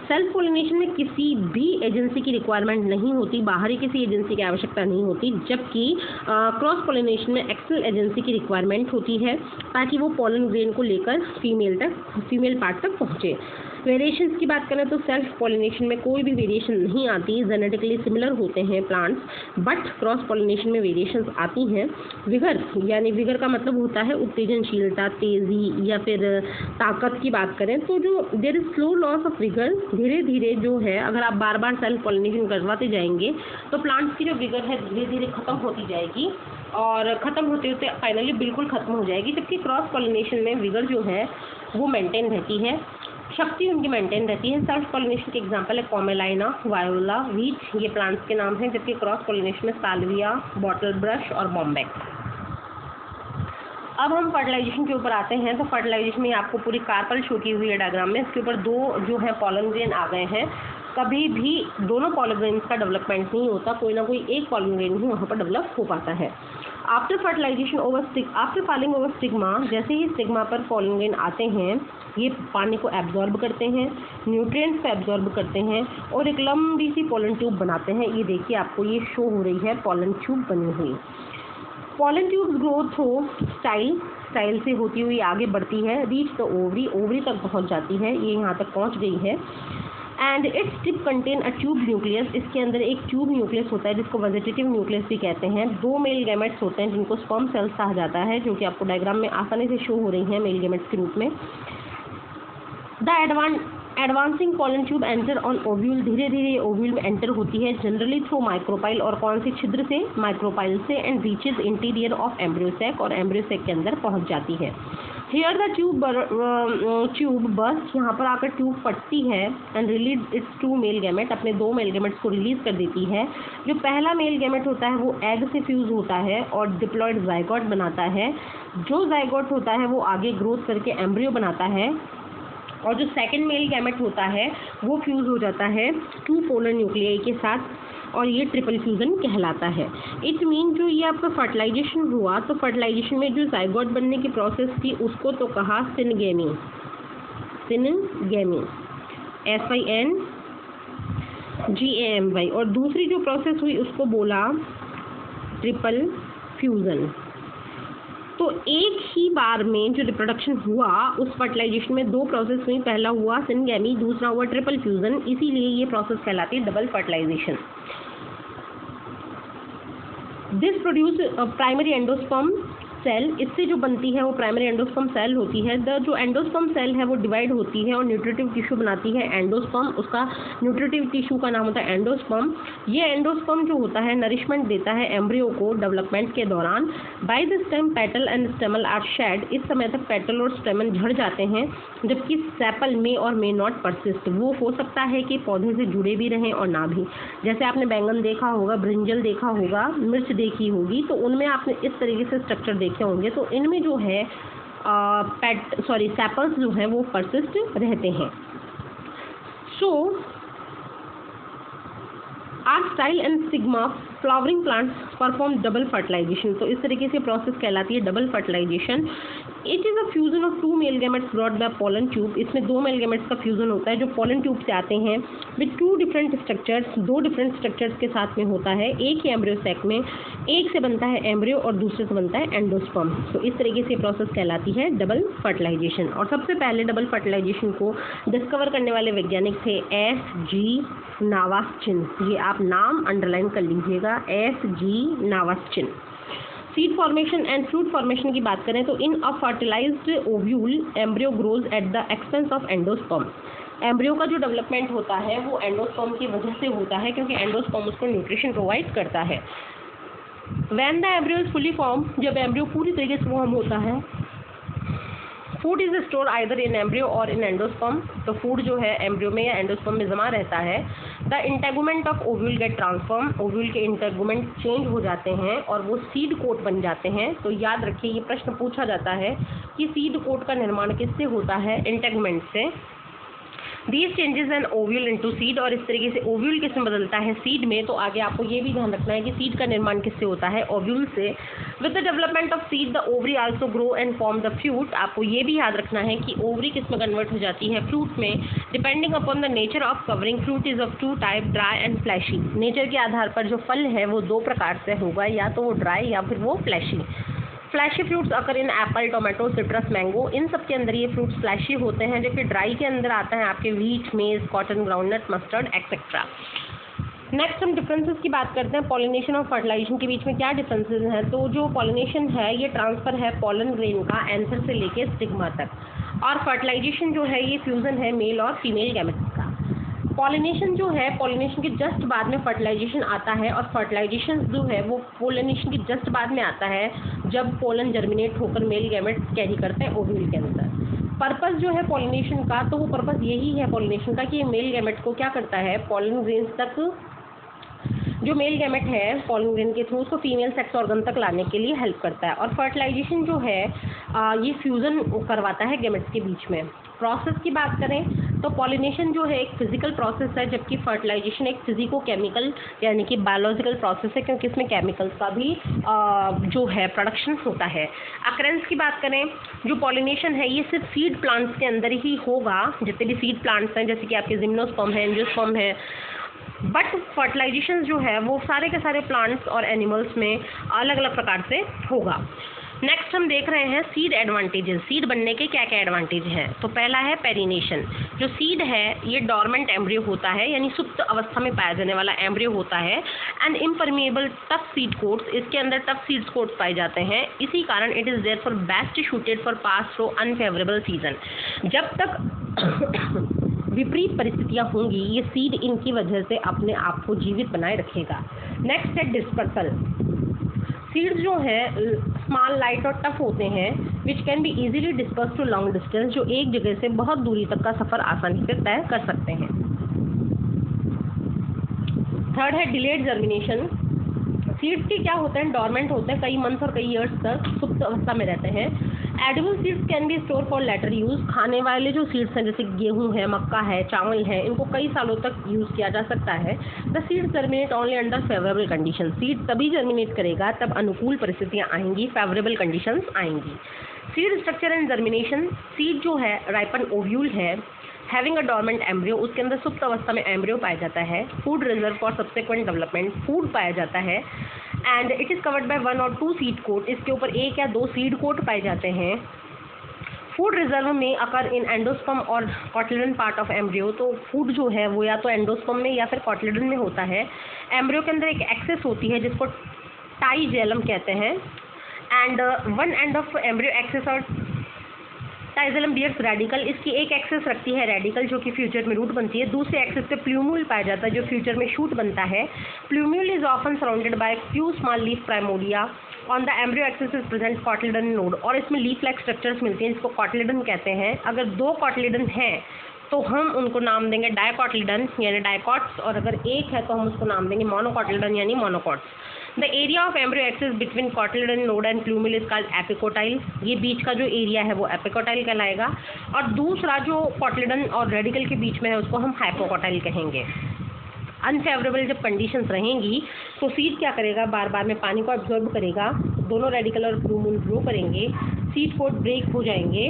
सेल्फ पॉलिनेशन में किसी भी एजेंसी की रिक्वायरमेंट नहीं होती, बाहरी किसी एजेंसी की आवश्यकता नहीं होती, जबकि क्रॉस पॉलिनेशन में एक्सटर्नल एजेंसी की रिक्वायरमेंट होती है ताकि वो पॉलन ग्रेन को लेकर फीमेल पार्ट तक पहुँचे। वेरिएशंस की बात करें तो सेल्फ पॉलिनेशन में कोई भी वेरिएशन नहीं आती, जेनेटिकली सिमिलर होते हैं प्लांट्स, बट क्रॉस पॉलिनेशन में वेरिएशंस आती हैं। विगर, यानी विगर का मतलब होता है उत्तेजनशीलता, तेज़ी या फिर ताकत की बात करें तो जो there is slow loss of vigour, धीरे धीरे जो है अगर आप बार बार सेल्फ पॉलिनेशन करवाते जाएंगे तो प्लांट्स की जो विगर है धीरे धीरे खत्म होती जाएगी और ख़त्म होते होते फाइनली बिल्कुल ख़त्म हो जाएगी। जबकि क्रॉस पॉलिनेशन में विगर जो है वो मेंटेन रहती है, शक्ति उनकी मेंटेन रहती है। सेल्फ पॉलिनेशन के एग्जांपल है कॉमेलाइना, वायोला, वीट, ये प्लांट्स के नाम हैं। जबकि क्रॉस पॉलिनेशन में साल्विया, बॉटल ब्रश और बॉम्बेक्स। अब हम फर्टिलाइजेशन के ऊपर आते हैं। तो फर्टिलाइजेशन में आपको पूरी कार्पल शो की हुई है डायग्राम में। इसके ऊपर दो जो है पॉलन ग्रेन आ गए हैं। कभी भी दोनों पॉलन ग्रेन्स का डेवलपमेंट नहीं होता, कोई ना कोई एक पॉलन ग्रेन ही वहाँ पर डेवलप हो पाता है। After fertilization after falling over stigma, जैसे ही स्टिग्मा पर पॉलन ग्रेन आते हैं ये पानी को एब्जॉर्ब करते हैं, न्यूट्रिएंट्स को एब्जॉर्ब करते हैं और एक लंबी सी पॉलन ट्यूब बनाते हैं। ये देखिए आपको ये शो हो रही है पॉलन ट्यूब बनी हुई। पॉलन ट्यूब ग्रोथ हो स्टाइल से होती हुई आगे बढ़ती है, रीच द ओवरी तक पहुंच जाती है, ये यहाँ तक पहुंच गई है। And its tip contain a tube nucleus, इसके अंदर एक ट्यूब न्यूक्लियस होता है जिसको वेजिटेटिव न्यूक्लियस भी कहते हैं। 2 मेल गैमेट्स होते हैं जिनको स्पर्म सेल्स कहा जाता है, जो कि आपको डायग्राम में आसानी से शो हो रही हैं मेल गैमेट्स के रूप में। The advancing pollen tube enter on ovule, धीरे धीरे ओव्यूल में एंटर होती है जनरली थ्रू माइक्रोपाइल, और कौन सी छिद्र से, माइक्रोपाइल से, and reaches interior of embryo sac, और एम्ब्रियोसेक के अंदर पहुंच जाती है। हियर द ट्यूब बर्स्ट, यहाँ पर आकर ट्यूब फटती है and release it's 2 male gamete, अपने 2 मेल गैमेट्स को रिलीज कर देती है। जो पहला मेल गैमेट होता है वो एग से फ्यूज होता है और डिप्लॉयड जाइगोट बनाता है। जो जाइगोट होता है वो आगे ग्रोथ करके एम्ब्रियो बनाता है, और जो सेकंड मेल गैमेट होता है वो फ्यूज हो जाता है 2 पोलर न्यूक्लियाई के साथ, और ये ट्रिपल फ्यूजन कहलाता है। इट मीन जो ये आपका फर्टिलाइजेशन हुआ, तो फर्टिलाइजेशन में जो जाइगोट बनने की प्रोसेस थी उसको तो कहा सिनगेमी, SYNGAMY, और दूसरी जो प्रोसेस हुई उसको बोला ट्रिपल फ्यूजन। तो एक ही बार में जो रिप्रोडक्शन हुआ उस फर्टिलाइजेशन में 2 प्रोसेस हुई, पहला हुआ सिनगेमी, दूसरा हुआ ट्रिपल फ्यूजन, इसीलिए ये प्रोसेस कहलाती है double fertilization. This produce primary endosperm cell, इससे जो बनती है वो प्राइमरी एंडोस्पर्म सेल होती है। जो एंडोस्पर्म सेल है वो डिवाइड होती है और न्यूट्रिटिव टिश्यू बनाती है एंडोस्पर्म, उसका न्यूट्रिटिव टिश्यू का नाम होता है एंडोस्पर्म। ये एंडोस्पर्म जो होता है नरिशमेंट देता है एम्ब्रियो को डेवलपमेंट के दौरान। By this time petal and stamen are shed, इस समय तक पेटल और स्टेमन झड़ जाते हैं, जबकि सेपल मे और मे नॉट परसिस्ट, वो हो सकता है कि पौधे से जुड़े भी रहें और ना भी। जैसे आपने बैंगन देखा होगा, ब्रिंजल देखा होगा, मिर्च देखी होगी, तो उनमें आपने इस तरीके से स्ट्रक्चर देखा देखे होंगे, तो इनमें जो है सेपल्स जो हैं वो परसिस्ट रहते हैं। So are style and sigma flowering plants perform double fertilization. तो इस तरीके से प्रोसेस कहलाती है double fertilization. It is a fusion of 2 male gametes brought by pollen tube. इसमें 2 मेल गैमेट्स का फ्यूजन होता है जो पोलन ट्यूब से आते हैं, with 2 different structures, 2 different structures के साथ में होता है। एक ही एम्ब्रियो सैक में एक से बनता है एम्ब्रियो और दूसरे से बनता है एंडोस्पर्म। तो इस तरीके से प्रोसेस कहलाती है डबल फर्टिलाइजेशन। और सबसे पहले डबल फर्टिलाइजेशन को डिस्कवर करने वाले वैज्ञानिक थे S.G. नावास्चिन। ये आप नाम अंडरलाइन कर लीजिएगा, S.G. Nawaschin. Seed formation and fruit formation की बात करें तो in a fertilized ovule embryo grows at the expense of endosperm. Embryo का जो डेवलपमेंट होता है वो एंडोस्पर्म की वजह से होता है, क्योंकि एंडोस्पर्म उसको न्यूट्रिशन प्रोवाइड करता है। When the embryo is fully form, जब एम्ब्रियो पूरी तरीके से फॉर्म होता है, food is store either in embryo और इन एंडोस्पर्म। तो फूड जो है एम्ब्रियो में या एंडोस्पर्म में जमा रहता है। The integument of ovule get transform. Ovule के इंटेगुमेंट चेंज हो जाते हैं और वो सीड कोट बन जाते हैं। तो याद रखिए, ये प्रश्न पूछा जाता है कि सीड कोट का निर्माण किससे होता है? इंटेगुमेंट से। These changes an ovule into seed. और इस तरीके से ओव्यूल किसमें बदलता है? सीड में। तो आगे आपको ये भी ध्यान रखना है कि सीड का निर्माण किससे होता है? ओव्यूल से। With the development of seed the ovary also grow and form the fruit. आपको ये भी याद रखना है कि ओवरी किसमें कन्वर्ट हो जाती है? फ्रूट में। Depending upon the nature of covering, fruit is of 2 type, dry and fleshy. Nature के आधार पर जो फल है वो 2 प्रकार से होगा, या तो वो ड्राई या फिर वो फ्लैशी। फ्लैशी फ्रूट्स अकर इन एप्पल, टोमेटो, सिट्रस, मैंगो। इन सब के अंदर ये फ्रूट्स फ्लैशी होते हैं, जबकि ड्राई के अंदर आता है आपके व्हीट, मेज, cotton, groundnut, mustard etcetera. Next हम डिफरेंसेस की बात करते हैं। पॉलिनेशन और फर्टिलाइजेशन के बीच में क्या डिफरेंसेस हैं? तो जो पॉलिनेशन है ये ट्रांसफर है पॉलन ग्रेन का एंथर से लेके स्टिग्मा तक, और फर्टिलाइजेशन जो है ये फ्यूजन है मेल और फीमेल गैमेट्स का। पॉलिनेशन जो है, पॉलिनेशन के जस्ट बाद में फर्टिलाइजेशन आता है, और फर्टिलाइजेशन जो है वो पॉलिनेशन के जस्ट बाद में आता है जब पोलन जर्मिनेट होकर मेल गैमेट्स कैरी करते हैं ओव्यूल के अंदर। पर्पस जो है पॉलिनेशन का, तो वो पर्पस यही है पॉलिनेशन का कि ये मेल गैमेट को क्या करता है, पोलन ग्रेन्स तक, जो मेल गैमेट है पोलन ग्रेन के थ्रू उसको फीमेल सेक्स ऑर्गन तक लाने के लिए हेल्प करता है। और फर्टिलाइजेशन जो है ये फ्यूज़न करवाता है गैमेट्स के बीच में। प्रोसेस की बात करें तो पॉलिनेशन जो है एक फिजिकल प्रोसेस है, जबकि फर्टिलाइजेशन एक फिजिको केमिकल यानी कि बायोलॉजिकल प्रोसेस है, क्योंकि इसमें केमिकल्स का भी जो है प्रोडक्शन होता है। अकरेंस की बात करें, जो पॉलिनेशन है ये सिर्फ सीड प्लांट्स के अंदर ही होगा, जितने भी सीड प्लांट्स हैं जैसे कि आपके जिम्नोस्पर्म है, एंजियोस्पर्म है। बट फर्टिलाइजेशन जो है वो सारे के सारे प्लांट्स और एनिमल्स में अलग अलग प्रकार से होगा। नेक्स्ट हम देख रहे हैं सीड एडवांटेजेस। सीड बनने के क्या क्या एडवांटेज हैं? तो पहला है पेरिनेशन। जो सीड है ये डॉर्मेंट एम्ब्रियो होता है, यानी सुप्त अवस्था में पाया जाने वाला एम्ब्रियो होता है। And impermeable tough seed quotes, इसके अंदर टफ सीड कोट्स पाए जाते हैं। इसी कारण it is therefore best suited for pass through unfavourable season. जब तक विपरीत परिस्थितियां होंगी ये सीड इनकी वजह से अपने आप को जीवित बनाए रखेगा। नेक्स्ट है डिस्पर्सल। सीड्स जो है स्मॉल, लाइट और टफ होते हैं, which can be easily disperse to long distance, जो एक जगह से बहुत दूरी तक का सफ़र आसानी से तय कर सकते हैं। थर्ड है डिलेड जर्मिनेशन। सीड्स के क्या होते हैं? डॉर्मेंट होते हैं, कई मंथ और कई ईयर्स तक सुप्त अवस्था में रहते हैं। Edible seeds can be store for later use. खाने वाले जो सीड्स हैं जैसे गेहूं है, मक्का है, चावल है, इनको कई सालों तक यूज़ किया जा सकता है। The seeds germinate only under favourable condition. Seed तभी जर्मिनेट करेगा तब अनुकूल परिस्थितियाँ आएंगी, फेवरेबल कंडीशंस आएंगी। Seed structure and germination. Seed जो है राइपन ओव्यूल है, हैविंग अ डॉर्मेंट एम्ब्रियो, उसके अंदर सुप्त अवस्था में एम्ब्रियो पाया जाता है। Food reserve for subsequent development, food पाया जाता है। And it is covered by 1 और 2 सीड कोट, इसके ऊपर 1 या 2 सीड कोट पाए जाते हैं। फूड रिजर्व में अकर इन एंडोस्पर्म और कॉटिलिडन पार्ट ऑफ एम्ब्रियो। तो फूड जो है वो या तो एंडोस्पर्म में या फिर कॉटिलिडन में होता है। एम्ब्रियो के अंदर एक एक्सेस होती है जिसको टाइजेलम कहते हैं। And one end of embryo axis or tigellum bears radical, इसकी एक एक्सेस रखती है रेडिकल जो कि फ्यूचर में रूट बनती है। दूसरे एक्सेस पे प्लूम्यूल पाया जाता है जो फ्यूचर में शूट बनता है। Plumule is often surrounded by few small leaf primordia. On the embryo axis is present cotyledon node, और इसमें लीफ लाइक स्ट्रक्चर्स मिलती हैं जिसको कॉटिलिडन कहते हैं। अगर 2 कॉटिलिडन हैं तो हम उनको नाम देंगे डायकॉटिलिडन यानी डायकॉट्स, और अगर एक है तो हम उसको नाम देंगे मोनोकॉटिलिडन यानी monocots. The area of embryo axis between cotyledon node and प्लूमिल is called epicotyl. ये बीच का जो एरिया है वो एपिकोटाइल कहलाएगा, और दूसरा जो कॉटिलिडन और रेडिकल के बीच में है उसको हम हाइपोकोटाइल कहेंगे। अनफेवरेबल जब कंडीशंस रहेंगी तो सीड क्या करेगा, बार बार में पानी को एब्जॉर्ब करेगा, दोनों रेडिकल और प्लूमिल ग्रो करेंगे, सीड पोड ब्रेक हो जाएंगे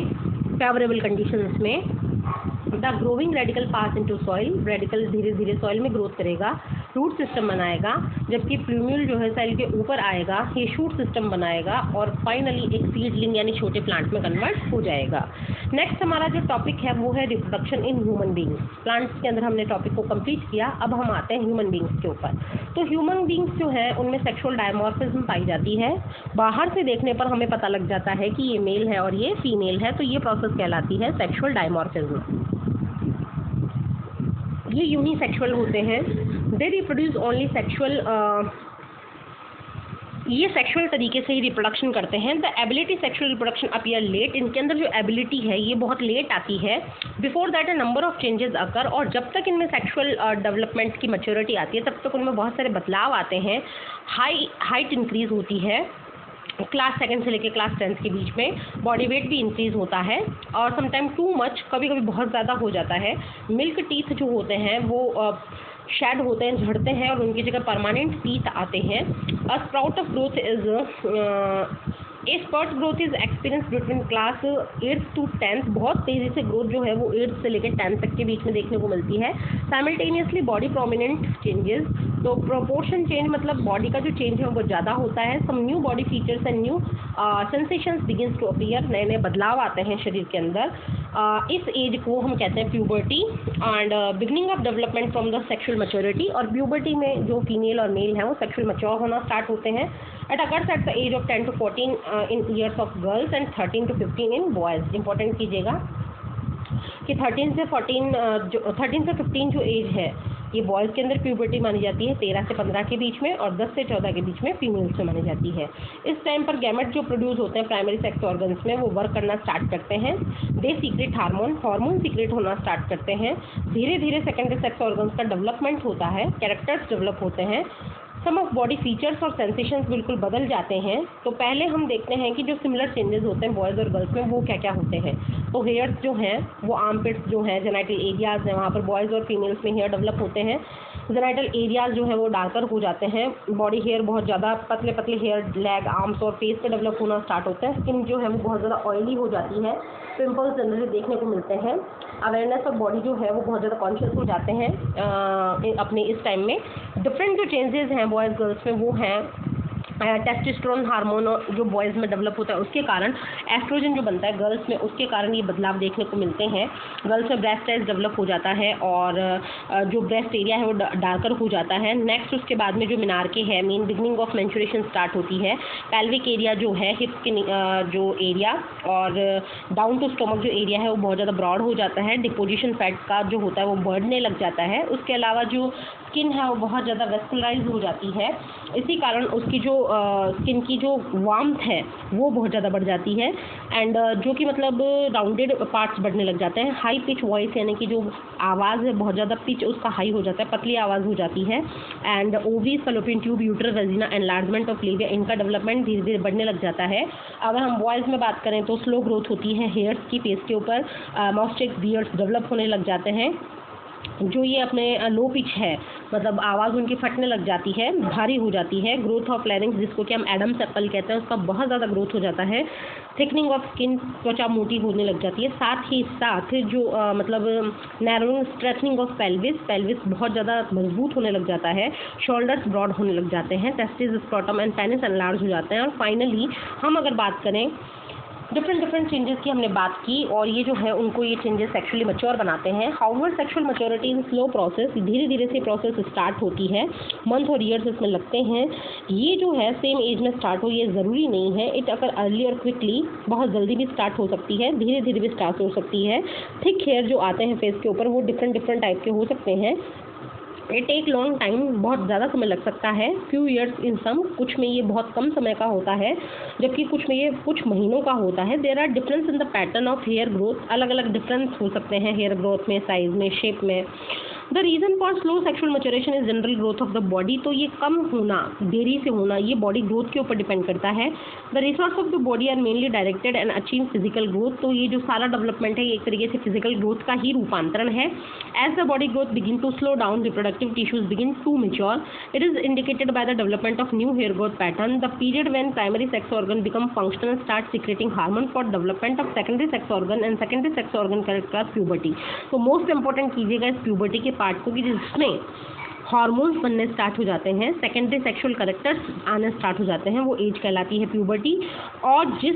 फेवरेबल कंडीशंस में। The growing radical pass into soil, radical धीरे धीरे सॉइल में ग्रोथ करेगा, रूट सिस्टम बनाएगा, जबकि प्लूम्यूल जो है सेल के ऊपर आएगा, ये शूट सिस्टम बनाएगा और फाइनली एक सीडलिंग यानी छोटे प्लांट में कन्वर्ट हो जाएगा। नेक्स्ट हमारा जो टॉपिक है वो है reproduction in human beings. Plants के अंदर हमने टॉपिक को कंप्लीट किया, अब हम आते हैं ह्यूमन बींग्स के ऊपर। तो ह्यूमन बींग्स जो है उनमें सेक्सुअल डायमॉर्फिज्म पाई जाती है। बाहर से देखने पर हमें पता लग जाता है कि ये मेल है और ये फीमेल है, तो ये प्रोसेस कहलाती है सेक्सुअल डायमॉर्फिज्म। ये यूनी सेक्सुअल होते हैं। दे रिप्रोड्यूस ओनली सेक्सुअल, ये सेक्सुअल तरीके से ही रिप्रोडक्शन करते हैं। The ability sexual reproduction appear late, इनके अंदर जो एबिलिटी है ये बहुत लेट आती है। Before that a number of changes अकर, और जब तक इनमें सेक्सुअल डेवलपमेंट की मैच्योरिटी आती है तब तक उनमें बहुत सारे बदलाव आते हैं। हाइट इंक्रीज होती है क्लास 2 से लेकर क्लास 10 के बीच में, बॉडी वेट भी इंक्रीज होता है, और समटाइम टू मच, कभी कभी बहुत ज़्यादा हो जाता है। मिल्क टीथ जो होते हैं वो शेड होते हैं, झड़ते हैं और उनकी जगह परमानेंट टीथ आते हैं। A sprout of growth is a spurt growth is experience between class 8th to 10th। बहुत तेज़ी से ग्रोथ जो है वो 8th से लेकर 10th तक के बीच में देखने को मिलती है। साइमल्टेनियसली बॉडी प्रोमिनेंट चेंजेस, तो प्रोपोर्शन चेंज मतलब बॉडी का जो चेंज है वो ज़्यादा होता है। Some new body features and new sensations begins to appear, नए नए बदलाव आते हैं शरीर के अंदर। इस एज को हम कहते हैं puberty and beginning of development from the sexual maturity. और प्यूबर्टी में जो फीमेल और मेल हैं वो सेक्सुअल मैच्योर होना स्टार्ट होते हैं। It occurs at the age of 10 to 14 in years of girls and 13 to 15 in boys. Important कीजिएगा कि 13 से 15 जो एज है ये बॉयज़ के अंदर प्यूबर्टी मानी जाती है, 13 से 15 के बीच में, और 10 से 14 के बीच में फीमेल्स में मानी जाती है। इस टाइम पर गैमेट जो प्रोड्यूस होते हैं प्राइमरी सेक्स ऑर्गन्स में वो वर्क करना स्टार्ट करते हैं। दे सीक्रेट हार्मोन सीक्रेट होना स्टार्ट करते हैं। धीरे धीरे सेकेंडरी सेक्स ऑर्गन्स का डेवलपमेंट होता है, कैरेक्टर्स डेवलप होते हैं। सम ऑफ बॉडी फीचर्स और सेंसेशंस बिल्कुल बदल जाते हैं। तो पहले हम देखते हैं कि जो सिमिलर चेंजेस होते हैं बॉयज़ और गर्ल्स में वो क्या क्या होते हैं। तो हेयर्स जो हैं वो आर्मपिट्स जो हैं, जेनाइटल एरियाज़ हैं, वहाँ पर बॉयज़ और फीमेल्स में हेयर डेवलप होते हैं। जेनाइटल एरियाज़ जो है वो डार्कर हो जाते हैं। बॉडी हेयर बहुत ज़्यादा पतले पतले हेयर लेग, आर्म्स और फेस पे डेवलप होना स्टार्ट होते हैं। स्किन जो है वो बहुत ज़्यादा ऑयली हो जाती है। पिंपल्स जनरली देखने को मिलते हैं। अवेयरनेस ऑफ बॉडी जो है वो बहुत ज़्यादा कॉन्शियस हो जाते हैं अपने इस टाइम में। डिफरेंट जो चेंजेस हैं बॉयज़ गर्ल्स में वो हैं टेस्टोस्टेरोन हार्मोन जो बॉयज़ में डेवलप होता है उसके कारण, एस्ट्रोजन जो बनता है गर्ल्स में उसके कारण ये बदलाव देखने को मिलते हैं। गर्ल्स में ब्रेस्ट साइज डेवलप हो जाता है और जो ब्रेस्ट एरिया है वो डार्कर हो जाता है। नेक्स्ट उसके बाद में जो मिनार्के है, main beginning of menstruation start होती है। पेल्विक एरिया जो है, हिप्स के जो एरिया और डाउन टू स्टोमक जो एरिया है वो बहुत ज़्यादा ब्रॉड हो जाता है। डिपोजिशन फैट का जो होता है वो बढ़ने लग जाता है। उसके अलावा जो स्किन है वो बहुत ज़्यादा वेस्कुलराइज हो जाती है। इसी कारण उसकी जो स्किन की जो वार्मथ है वो बहुत ज़्यादा बढ़ जाती है एंड जो कि मतलब राउंडेड पार्ट्स बढ़ने लग जाते हैं। हाई पिच वॉइस यानी कि जो आवाज़ है बहुत ज़्यादा पिच उसका हाई हो जाता है, पतली आवाज़ हो जाती है। And ovaries, fallopian tube, uterus, vagina, enlargement of लेबिया, इनका डेवलपमेंट धीरे धीरे बढ़ने लग जाता है। अगर हम बॉयज़ में बात करें तो स्लो ग्रोथ होती है हेयर्स की फेस के ऊपर, मॉस्टेक्स, बियर्ड्स डेवलप होने लग जाते हैं। जो ये अपने लो पिच है मतलब आवाज़ उनकी फटने लग जाती है, भारी हो जाती है। ग्रोथ ऑफ लैरिंक्स जिसको कि हम एडम्स एप्पल कहते हैं उसका बहुत ज़्यादा ग्रोथ हो जाता है। थिकनिंग ऑफ स्किन, त्वचा मोटी होने लग जाती है। साथ ही साथ जो मतलब नैरोइंग, स्ट्रेथनिंग ऑफ पेल्विस बहुत ज़्यादा मजबूत होने लग जाता है। शोल्डर्स ब्रॉड होने लग जाते हैं। Testis, scrotum and penis enlarge हो जाते हैं। और फाइनली हम अगर बात करें डिफरेंट चेंजेस की हमने बात की और ये जो है उनको ये चेंजेस सेक्सुअली मैच्योर बनाते हैं। However sexual maturity is slow process, धीरे धीरे से प्रोसेस स्टार्ट होती है, मंथ और ईयर्स इसमें लगते हैं। ये जो है सेम एज में स्टार्ट हो ये ज़रूरी नहीं है। इट अगर अर्ली और क्विकली, बहुत जल्दी भी स्टार्ट हो सकती है, धीरे धीरे भी स्टार्ट हो सकती है। थिक हेयर जो आते हैं फेस के ऊपर वो डिफरेंट टाइप के हो सकते हैं। इट टेक लॉन्ग टाइम, बहुत ज़्यादा समय लग सकता है। फ्यू ईयर्स इन सम, कुछ में ये बहुत कम समय का होता है जबकि कुछ में ये कुछ महीनों का होता है। There are difference in the pattern of hair growth, अलग अलग डिफरेंस हो सकते हैं हेयर ग्रोथ में, साइज में, शेप में। The reason for slow sexual maturation is general growth of the body. तो ये कम होना, देरी से होना, ये बॉडी ग्रोथ के ऊपर डिपेंड करता है। The resource of the body are mainly directed and achieve physical growth. तो ये जो सारा डेवलपमेंट है ये एक तरीके से फिजिकल ग्रोथ का ही रूपांतरण है। As the body growth begin to slow down, reproductive tissues begin to mature. It is indicated by the development of new hair growth pattern. The period when primary sex organ become functional start secreting hormone for development of secondary sex organ and secondary sex organ characterize puberty. तो most important कीजिएगा इस puberty के part को कि जिसमें hormones बनने start हो जाते हैं, सेकेंडरी सेक्सुअल कैरेक्टर्स आने स्टार्ट हो जाते हैं, वो एज कहलाती है प्यूबर्टी। और जिस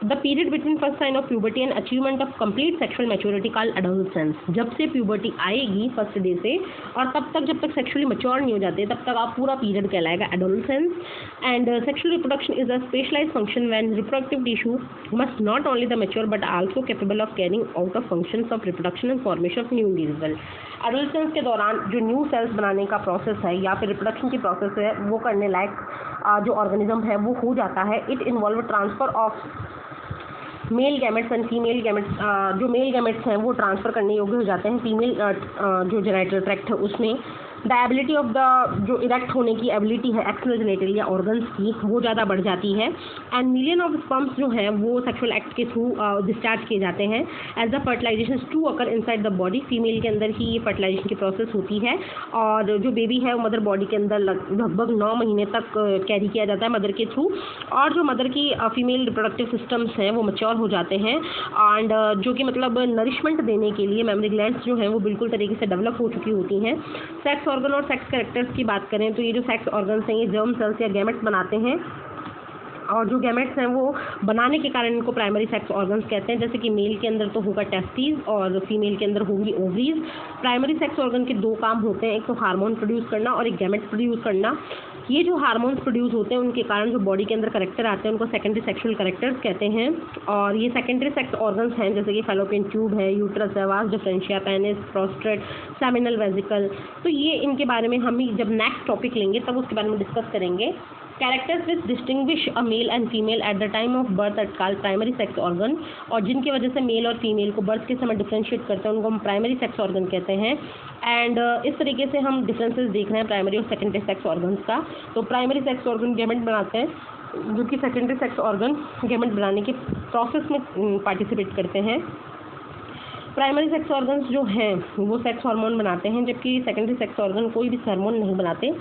the period between first sign of puberty and achievement of complete sexual maturity called adolescence. जब से प्यूबर्टी आएगी फर्स्ट डे से और तब तक जब तक सेक्सुअली मैच्योर नहीं हो जाते तब तक आप पूरा पीरियड कहलाएगा adolescence. And sexual reproduction is a specialized function when reproductive tissue must not only the mature but also capable of carrying out of functions of reproduction and formation of new individual. Adolescence के दौरान जो new sales बनाने का process है या फिर reproduction की process है वो करने लायक जो ऑर्गेनिज्म है वो हो जाता है। It involve transfer of male gametes and female gametes. जो मेल गैमेट्स हैं वो ट्रांसफ़र करने योग्य हो जाते हैं फीमेल जो जेनिटल ट्रैक्ट है उसमें। द एबिलिटी ऑफ द जो इरेक्ट होने की एबिलिटी है एक्सटर्नल जेनिटल या ऑर्गन्स की वो ज़्यादा बढ़ जाती है। एंड मिलियन ऑफ स्पर्म्स जो हैं वो सेक्सुअल एक्ट के थ्रू डिस्चार्ज किए जाते हैं। As the fertilization to occur inside the body, female के अंदर ही ये फर्टिलाइजेशन की प्रोसेस होती है और जो बेबी है वो मदर बॉडी के अंदर लगभग 9 महीने तक कैरी किया जाता है मदर के थ्रू। और जो मदर की फीमेल रिप्रोडक्टिव सिस्टम्स हैं वो मैच्योर हो जाते हैं एंड जो कि मतलब नरिशमेंट देने के लिए मेमरी ग्लैंड्स जो हैं वो बिल्कुल तरीके से डेवलप हो चुकी होती हैं। सेक्स ऑर्गन और सेक्स कैरेक्टर्स की बात करें तो ये जो सेक्स ऑर्गन्स हैं ये जर्म सेल्स या गैमेट्स बनाते हैं और जो गैमेट्स हैं वो बनाने के कारण इनको प्राइमरी सेक्स ऑर्गन्स कहते हैं। जैसे कि मेल के अंदर तो होगा टेस्टिस और फीमेल के अंदर होंगी ओवरीज। प्राइमरी सेक्स ऑर्गन के 2 काम होते हैं, एक तो हार्मोन प्रोड्यूस करना और एक गैमेट्स प्रोड्यूस करना। ये जो हार्मोन्स प्रोड्यूस होते हैं उनके कारण जो बॉडी के अंदर कैरेक्टर आते हैं उनको सेकेंडरी सेक्सुअल कैरेक्टर्स कहते हैं। और ये सेकेंडरी सेक्स ऑर्गन्स हैं जैसे कि फैलोपियन ट्यूब है, यूट्रस है, वास differentia, penis, prostate, seminal vesicle. तो ये इनके बारे में हम जब नेक्स्ट टॉपिक लेंगे तब उसके बारे में डिस्कस करेंगे। Characters which distinguish a mail and female at the time of birth eight called primary sex organ. और जिनकी वजह से मेल और फीमेल को बर्थ के समय डिफ्रेंशिएट करते हैं उनको हम प्राइमरी सेक्स ऑर्गन कहते हैं। एंड इस तरीके से हम डिफरेंसेस देख रहे हैं प्राइमरी और सेकेंडरी सेक्स ऑर्गन्स का। तो प्राइमरी सेक्स ऑर्गन गैमेट बनाते हैं जो कि सेकेंडरी सेक्स ऑर्गन गैमेट बनाने के प्रोसेस में पार्टिसिपेट करते हैं। प्राइमरी सेक्स ऑर्गन्स जो हैं वो सेक्स हार्मोन बनाते हैं जबकि सेकेंडरी सेक्स ऑर्गन कोई भी हार्मोन नहीं बनाते।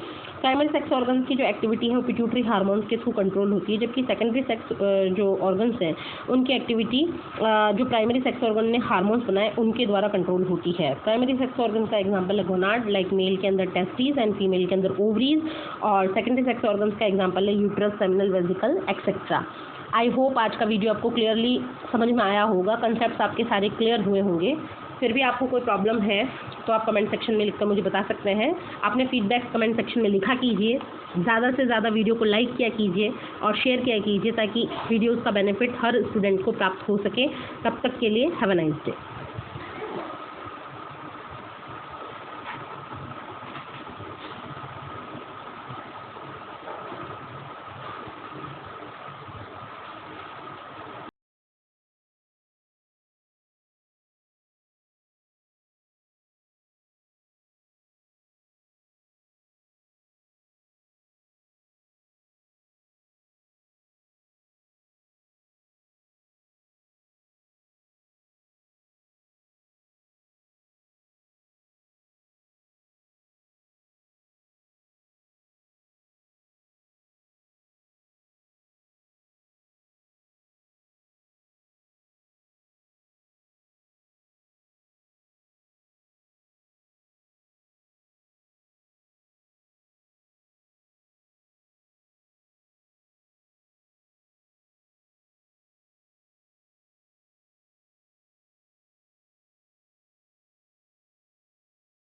प्राइमरी सेक्स ऑर्गन्स की जो एक्टिविटी है वो पिट्यूटरी हार्मोन्स के थ्रू कंट्रोल होती है जबकि सेकेंडरी सेक्स जो ऑर्गन्स हैं उनकी एक्टिविटी जो प्राइमरी सेक्स ऑर्गन ने हार्मोन्स बनाए उनके द्वारा कंट्रोल होती है। प्राइमरी सेक्स ऑर्गन का एग्जांपल है गोनाड, लाइक मेल के अंदर टेस्टिस एंड फीमेल के अंदर ओवरीज। और सेकेंडरी सेक्स ऑर्गन्स का एग्जांपल है uterus, seminal vesicle etcetera. I hope आज का वीडियो आपको क्लियरली समझ में आया होगा, कंसेप्ट्स आपके सारे क्लियर हुए होंगे। फिर भी आपको कोई प्रॉब्लम है तो आप कमेंट सेक्शन में लिखकर मुझे बता सकते हैं। आपने फीडबैक कमेंट सेक्शन में लिखा कीजिए, ज़्यादा से ज़्यादा वीडियो को लाइक किया कीजिए और शेयर किया कीजिए ताकि वीडियोज़ का बेनिफिट हर स्टूडेंट को प्राप्त हो सके। तब तक के लिए हैव अ नाइस डे।